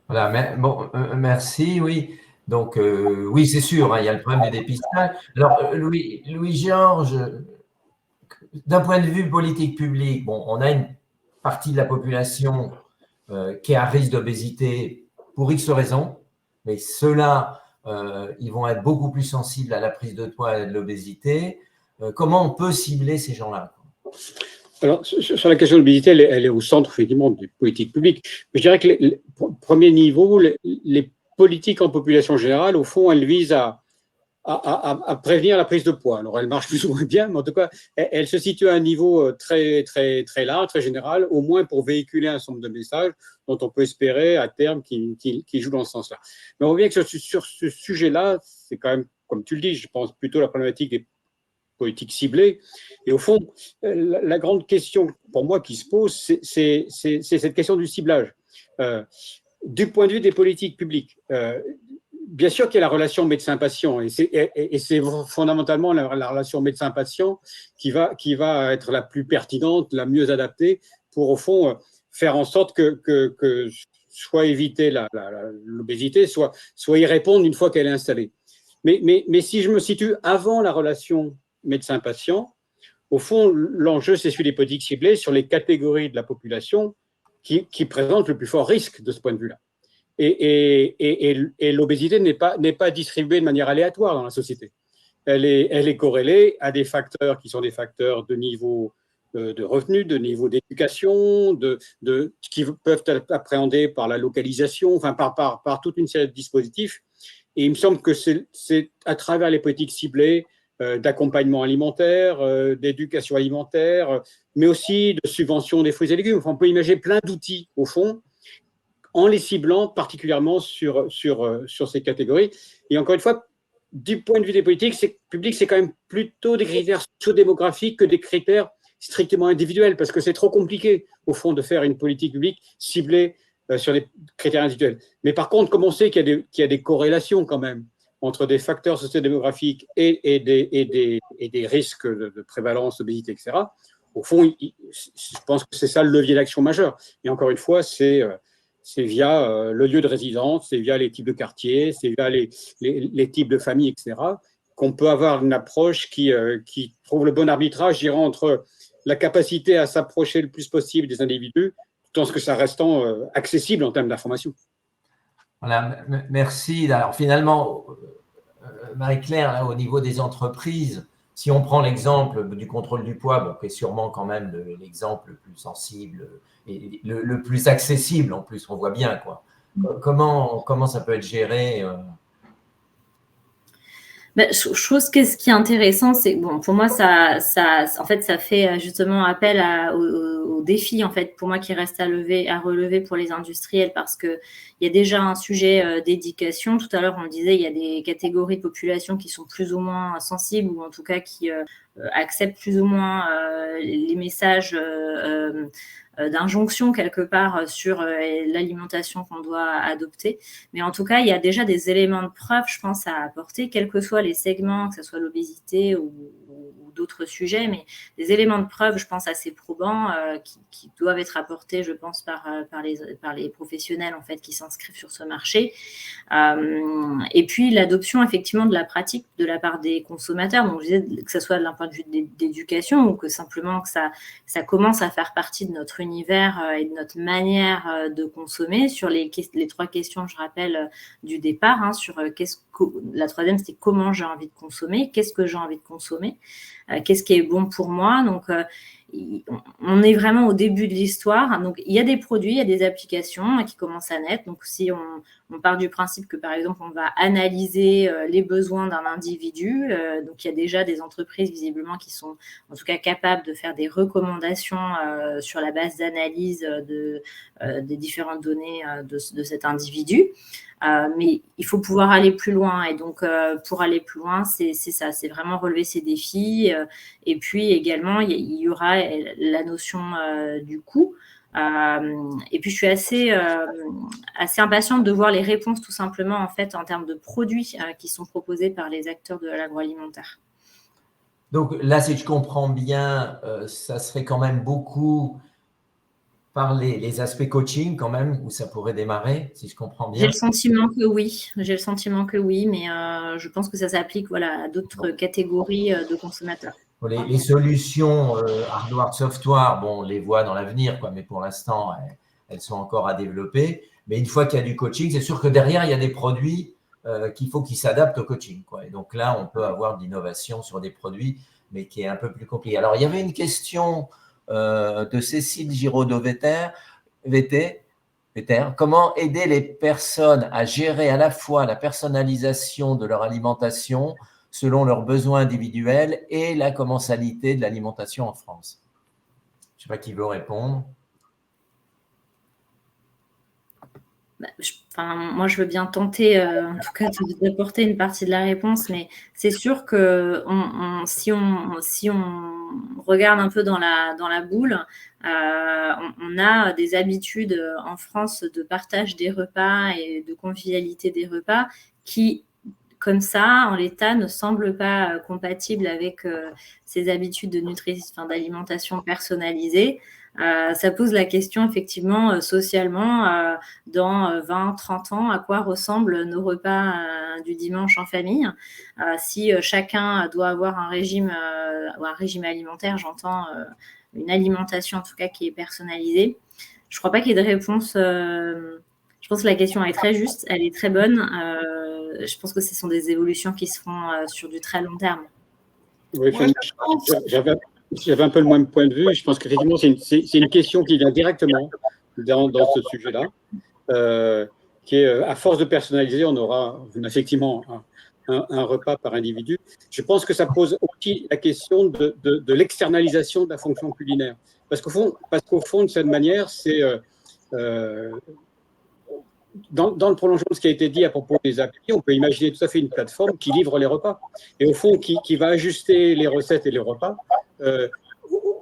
Speaker 2: Voilà, bon, merci, oui. Donc, oui, c'est sûr, il y a le problème du dépistage. Alors, Louis-Georges, d'un point de vue politique publique, bon, on a une partie de la population qui est à risque d'obésité pour X raisons, mais ceux-là, ils vont être beaucoup plus sensibles à la prise de poids et de l'obésité. Comment on peut cibler ces gens-là?
Speaker 4: Alors, sur la question de l'obésité, elle est au centre, effectivement, des politiques publiques. Mais je dirais que premier niveau, les politiques en population générale, au fond, elles visent à à prévenir la prise de poids. Alors, elle marche plus ou moins bien, mais en tout cas, elle se situe à un niveau très, très, très large, très général, au moins pour véhiculer un certain nombre de messages dont on peut espérer à terme qu'ils jouent dans ce sens-là. Mais on revient que sur ce sujet-là, c'est quand même, comme tu le dis, je pense plutôt la problématique des politiques ciblées. Et au fond, la grande question pour moi qui se pose, c'est cette question du ciblage. Du point de vue des politiques publiques, bien sûr qu'il y a la relation médecin-patient, et c'est fondamentalement la relation médecin-patient qui va être la plus pertinente, la mieux adaptée pour, au fond, faire en sorte que soit éviter l'obésité, soit y répondre une fois qu'elle est installée. Mais si je me situe avant la relation médecin-patient, au fond, l'enjeu, c'est celui des politiques ciblées sur les catégories de la population qui présentent le plus fort risque de ce point de vue-là. Et l'obésité n'est pas distribuée de manière aléatoire dans la société. Elle est corrélée à des facteurs qui sont des facteurs de niveau de revenus, de niveau d'éducation, qui peuvent être appréhendés par la localisation, enfin par toute une série de dispositifs. Et il me semble que c'est à travers les politiques ciblées d'accompagnement alimentaire, d'éducation alimentaire, mais aussi de subvention des fruits et légumes. Enfin, on peut imaginer plein d'outils, au fond, en les ciblant particulièrement sur ces catégories. Et encore une fois, du point de vue des politiques publiques, c'est quand même plutôt des critères socio-démographiques que des critères strictement individuels, parce que c'est trop compliqué, au fond, de faire une politique publique ciblée sur des critères individuels. Mais par contre, comme on sait qu'il y a des corrélations quand même entre des facteurs socio-démographiques et des risques de prévalence, d'obésité, etc., au fond, je pense que c'est ça le levier d'action majeur. Et encore une fois, c'est via le lieu de résidence, c'est via les types de quartiers, c'est via les types de familles, etc., qu'on peut avoir une approche qui trouve le bon arbitrage, je dirais, entre la capacité à s'approcher le plus possible des individus, tout en ce que ça restant accessible en termes d'information.
Speaker 2: Voilà, merci. Alors finalement, Marie-Claire, au niveau des entreprises, si on prend l'exemple du contrôle du poids, qui est sûrement quand même l'exemple le plus sensible et le plus accessible, en plus, on voit bien, quoi. Comment ça peut être géré
Speaker 6: Je trouve que ce qui est intéressant, c'est bon, pour moi, ça fait justement appel au défi, en fait, pour moi, qui reste à relever pour les industriels, parce que il y a déjà un sujet d'éducation. Tout à l'heure, on le disait, il y a des catégories de population qui sont plus ou moins sensibles, ou en tout cas qui acceptent plus ou moins les messages d'injonction quelque part sur l'alimentation qu'on doit adopter. Mais en tout cas, il y a déjà des éléments de preuve, je pense, à apporter, quels que soient les segments, que ce soit l'obésité ou d'autres sujets, mais des éléments de preuve, je pense, assez probants qui doivent être apportés, je pense, par les professionnels en fait qui s'inscrivent sur ce marché. Et puis l'adoption effectivement de la pratique de la part des consommateurs. Donc je disais que ce soit d'un point de vue d'éducation ou que simplement que ça commence à faire partie de notre univers et de notre manière de consommer. Sur les trois questions, je rappelle, du départ, sur la troisième, c'était comment j'ai envie de consommer, qu'est-ce que j'ai envie de consommer, qu'est-ce qui est bon pour moi. Donc, on est vraiment au début de l'histoire. Donc, il y a des produits, il y a des applications qui commencent à naître. Donc, si on part du principe que, par exemple, on va analyser les besoins d'un individu, donc il y a déjà des entreprises, visiblement, qui sont, en tout cas, capables de faire des recommandations sur la base d'analyse des différentes données de cet individu. Mais il faut pouvoir aller plus loin. Et donc, pour aller plus loin, c'est ça, c'est vraiment relever ces défis. Et puis également, il y aura la notion du coût. Et puis, je suis assez impatiente de voir les réponses, tout simplement, en fait, en termes de produits qui sont proposés par les acteurs de l'agroalimentaire.
Speaker 2: Donc là, si je comprends bien, ça serait quand même beaucoup par les aspects coaching quand même, où ça pourrait démarrer, si je comprends bien.
Speaker 6: J'ai le sentiment que oui, mais je pense que ça s'applique à d'autres catégories de consommateurs.
Speaker 2: Les solutions hardware, software, on les voit dans l'avenir, mais pour l'instant, elles sont encore à développer. Mais une fois qu'il y a du coaching, c'est sûr que derrière, il y a des produits qu'il faut qu'ils s'adaptent au coaching, Et donc là, on peut avoir de l'innovation sur des produits, mais qui est un peu plus compliqué. Alors, il y avait une question de Cécile Giraudot-VT. Peter, comment aider les personnes à gérer à la fois la personnalisation de leur alimentation selon leurs besoins individuels et la commensalité de l'alimentation en France? Je ne sais pas qui veut répondre.
Speaker 6: Moi, je veux bien tenter, en tout cas, d'apporter une partie de la réponse, mais c'est sûr que si on regarde un peu dans la boule, on a des habitudes en France de partage des repas et de convivialité des repas qui, comme ça, en l'état, ne semblent pas compatibles avec ces habitudes d'alimentation personnalisée. Ça pose la question, effectivement, socialement, dans 20, 30 ans, à quoi ressemblent nos repas du dimanche en famille. Si chacun doit avoir un régime alimentaire, j'entends une alimentation, en tout cas, qui est personnalisée. Je ne crois pas qu'il y ait de réponse. Je pense que la question est très juste, elle est très bonne. Je pense que ce sont des évolutions qui se font sur du très long terme.
Speaker 4: Oui, j'avais un peu le même point de vue. Je pense qu'effectivement, c'est une question qui vient directement dans ce sujet-là, qui est, à force de personnaliser, on aura effectivement un repas par individu. Je pense que ça pose aussi la question de l'externalisation de la fonction culinaire. Parce qu'au fond, de cette manière, c'est dans le prolongement de ce qui a été dit à propos des applis, on peut imaginer tout à fait une plateforme qui livre les repas et au fond qui va ajuster les recettes et les repas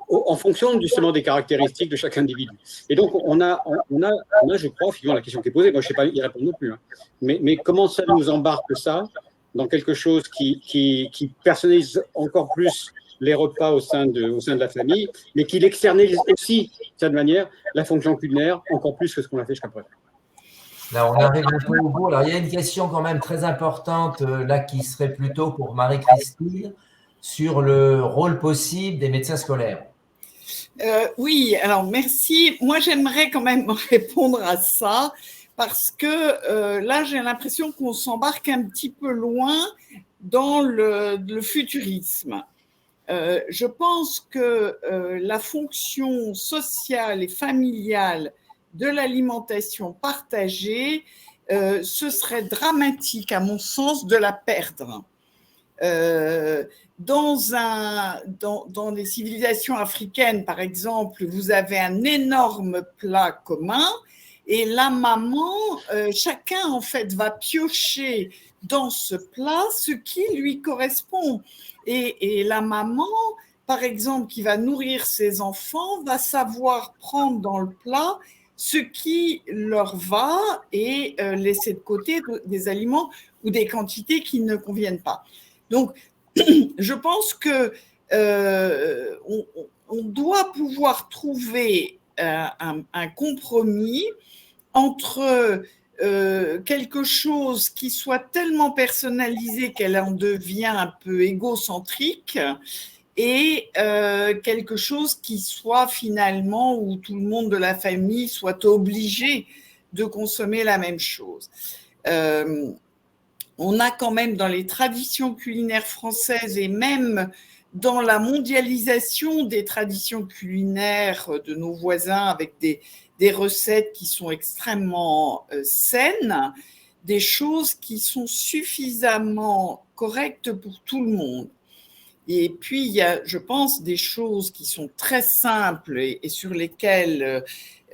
Speaker 4: en fonction justement des caractéristiques de chaque individu. Et donc on a je crois, finalement la question qui est posée, moi je ne sais pas y répondre non plus, hein, mais comment ça nous embarque ça dans quelque chose qui personnalise encore plus les repas au sein de la famille, mais qui externalise aussi, de cette manière, la fonction culinaire encore plus que ce qu'on a fait jusqu'à présent.
Speaker 2: Là, on arrive un peu au bout. Alors, il y a une question quand même très importante là qui serait plutôt pour Marie-Christine sur le rôle possible des médecins scolaires.
Speaker 3: Oui, alors merci. Moi, j'aimerais quand même répondre à ça parce que là, j'ai l'impression qu'on s'embarque un petit peu loin dans le futurisme. Je pense que la fonction sociale et familiale de l'alimentation partagée, ce serait dramatique, à mon sens, de la perdre. Dans les civilisations africaines, par exemple, vous avez un énorme plat commun et la maman, chacun en fait va piocher dans ce plat ce qui lui correspond. Et la maman, par exemple, qui va nourrir ses enfants, va savoir prendre dans le plat ce qui leur va et laisser de côté des aliments ou des quantités qui ne conviennent pas. Donc, je pense que on doit pouvoir trouver un compromis entre quelque chose qui soit tellement personnalisé qu'elle en devient un peu égocentrique et quelque chose qui soit finalement où tout le monde de la famille soit obligé de consommer la même chose. On a quand même dans les traditions culinaires françaises et même dans la mondialisation des traditions culinaires de nos voisins avec des recettes qui sont extrêmement saines, des choses qui sont suffisamment correctes pour tout le monde. Et puis, il y a, je pense, des choses qui sont très simples et sur lesquelles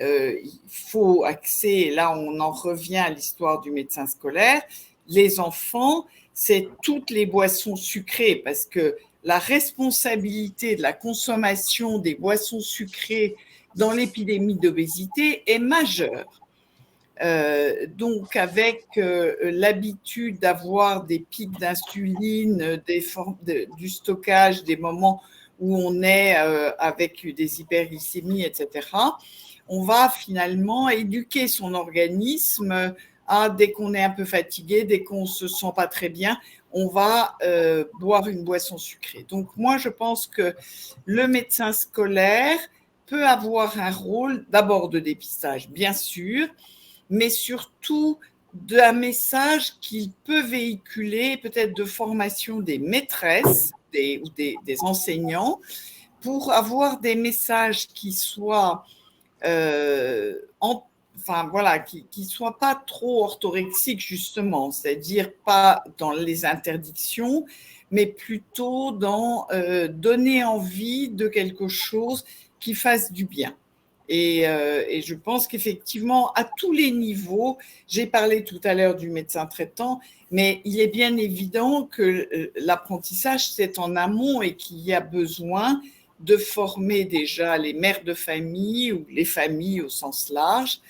Speaker 3: il faut axer. Là, on en revient à l'histoire du médecin scolaire. Les enfants, c'est toutes les boissons sucrées parce que la responsabilité de la consommation des boissons sucrées dans l'épidémie d'obésité est majeure. Donc, avec l'habitude d'avoir des pics d'insuline, du stockage, des moments où on est avec des hyperglycémies, etc., on va finalement éduquer son organisme à, dès qu'on est un peu fatigué, dès qu'on ne se sent pas très bien, on va boire une boisson sucrée. Donc, moi, je pense que le médecin scolaire peut avoir un rôle d'abord de dépistage, bien sûr, mais surtout d'un message qu'il peut véhiculer, peut-être de formation des maîtresses ou des enseignants, pour avoir des messages qui soient enfin voilà, qui ne soit pas trop orthorexique justement, c'est-à-dire pas dans les interdictions, mais plutôt dans donner envie de quelque chose qui fasse du bien. Et je pense qu'effectivement, à tous les niveaux, j'ai parlé tout à l'heure du médecin traitant, mais il est bien évident que l'apprentissage, c'est en amont et qu'il y a besoin de former déjà les mères de famille ou les familles au sens large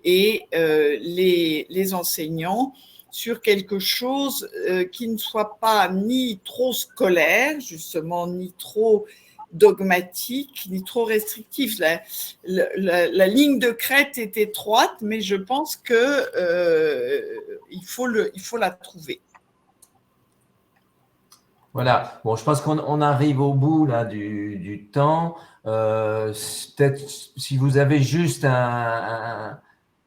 Speaker 3: et les enseignants sur quelque chose qui ne soit pas ni trop scolaire, justement, ni trop dogmatique, ni trop restrictif. La ligne de crête est étroite, mais je pense qu'il faut la trouver.
Speaker 2: Voilà. Bon, je pense qu'on arrive au bout là du temps. Peut-être si vous avez juste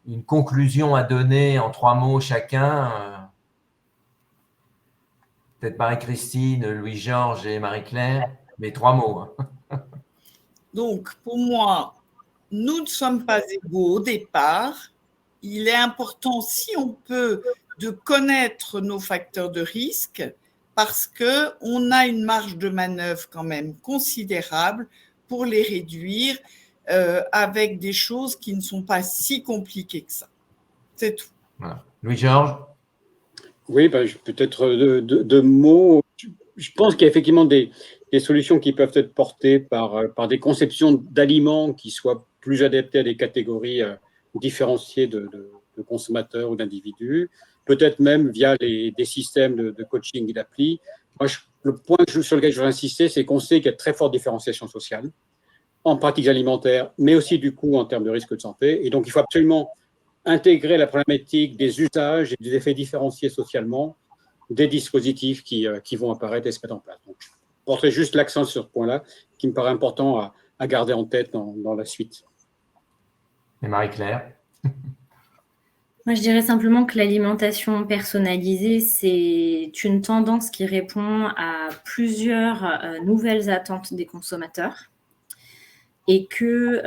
Speaker 2: une conclusion à donner en 3 mots chacun, peut-être Marie-Christine, Louis-Georges et Marie-Claire, mais 3 mots. Hein.
Speaker 3: Donc, pour moi, nous ne sommes pas égaux au départ. Il est important, si on peut, de connaître nos facteurs de risque parce qu'on a une marge de manœuvre quand même considérable pour les réduire avec des choses qui ne sont pas si compliquées que ça. C'est tout.
Speaker 2: Voilà. Louis-Georges?
Speaker 4: Oui, peut-être 2 mots. Je pense qu'il y a effectivement des solutions qui peuvent être portées par des conceptions d'aliments qui soient plus adaptées à des catégories différenciées de consommateurs ou d'individus, peut-être même via des systèmes de coaching et d'appli. Moi, le point sur lequel je veux insister, c'est qu'on sait qu'il y a très forte différenciation sociale en pratiques alimentaires, mais aussi du coup en termes de risque de santé. Et donc, il faut absolument intégrer la problématique des usages et des effets différenciés socialement des dispositifs qui vont apparaître et se mettre en place. Donc, je porterai juste l'accent sur ce point-là, qui me paraît important à garder en tête dans la suite.
Speaker 2: Et Marie-Claire?
Speaker 6: Moi, je dirais simplement que l'alimentation personnalisée, c'est une tendance qui répond à plusieurs nouvelles attentes des consommateurs. Et que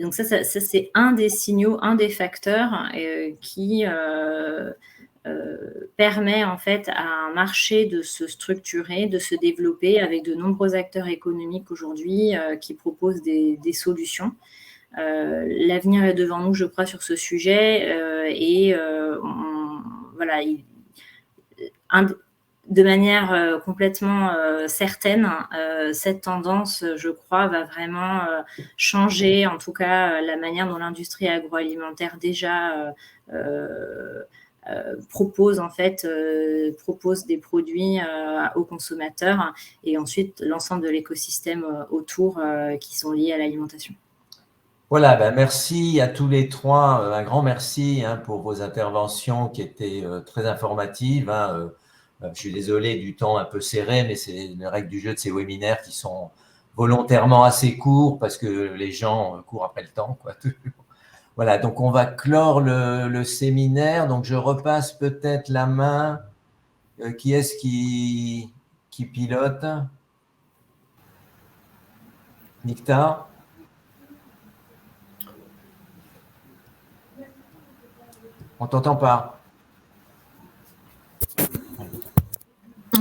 Speaker 6: donc ça c'est un des signaux, un des facteurs qui permet en fait à un marché de se structurer, de se développer avec de nombreux acteurs économiques aujourd'hui qui proposent des solutions. L'avenir est devant nous, je crois, sur ce sujet et voilà, de manière complètement certaine, cette tendance, je crois, va vraiment changer, en tout cas, la manière dont l'industrie agroalimentaire déjà propose des produits aux consommateurs et ensuite l'ensemble de l'écosystème autour qui sont liés à l'alimentation.
Speaker 2: Voilà, merci à tous les 3. Un grand merci pour vos interventions qui étaient très informatives. Je suis désolé du temps un peu serré, mais c'est les règles du jeu de ces webinaires qui sont volontairement assez courts parce que les gens courent après le temps, quoi. Voilà, donc on va clore le séminaire. Donc je repasse peut-être la main. Qui est-ce qui pilote? Nikta? On t'entend pas.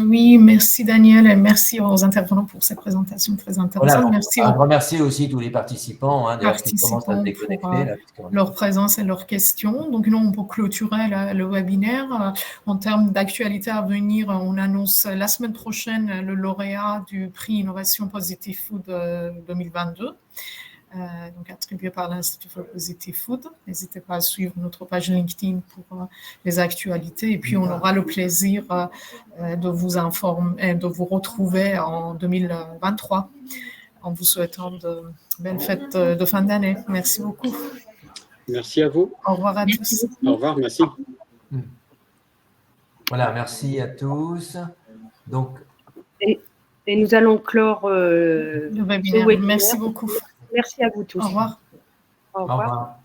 Speaker 1: Oui, merci Daniel et merci aux intervenants pour ces présentations très intéressantes.
Speaker 2: Voilà,
Speaker 1: merci
Speaker 2: un grand merci aussi tous les participants, qui commencent à se
Speaker 1: pour
Speaker 2: déconnecter.
Speaker 1: leur présence et leurs questions. Donc nous, on peut clôturer le webinaire. En termes d'actualité à venir, on annonce la semaine prochaine le lauréat du prix Innovation Positive Food 2022. Donc attribué par l'Institut for Positive Food. N'hésitez pas à suivre notre page LinkedIn pour les actualités. Et puis, on aura le plaisir de vous informer, de vous retrouver en 2023 en vous souhaitant de belles fêtes de fin d'année. Merci beaucoup.
Speaker 4: Merci à vous.
Speaker 1: Au revoir à tous.
Speaker 4: Au revoir, merci.
Speaker 2: Voilà, merci à tous. Donc,
Speaker 7: et nous allons clore
Speaker 1: le webinaire. Merci beaucoup.
Speaker 7: Merci à vous tous.
Speaker 1: Au revoir.
Speaker 7: Au revoir.
Speaker 2: Au revoir.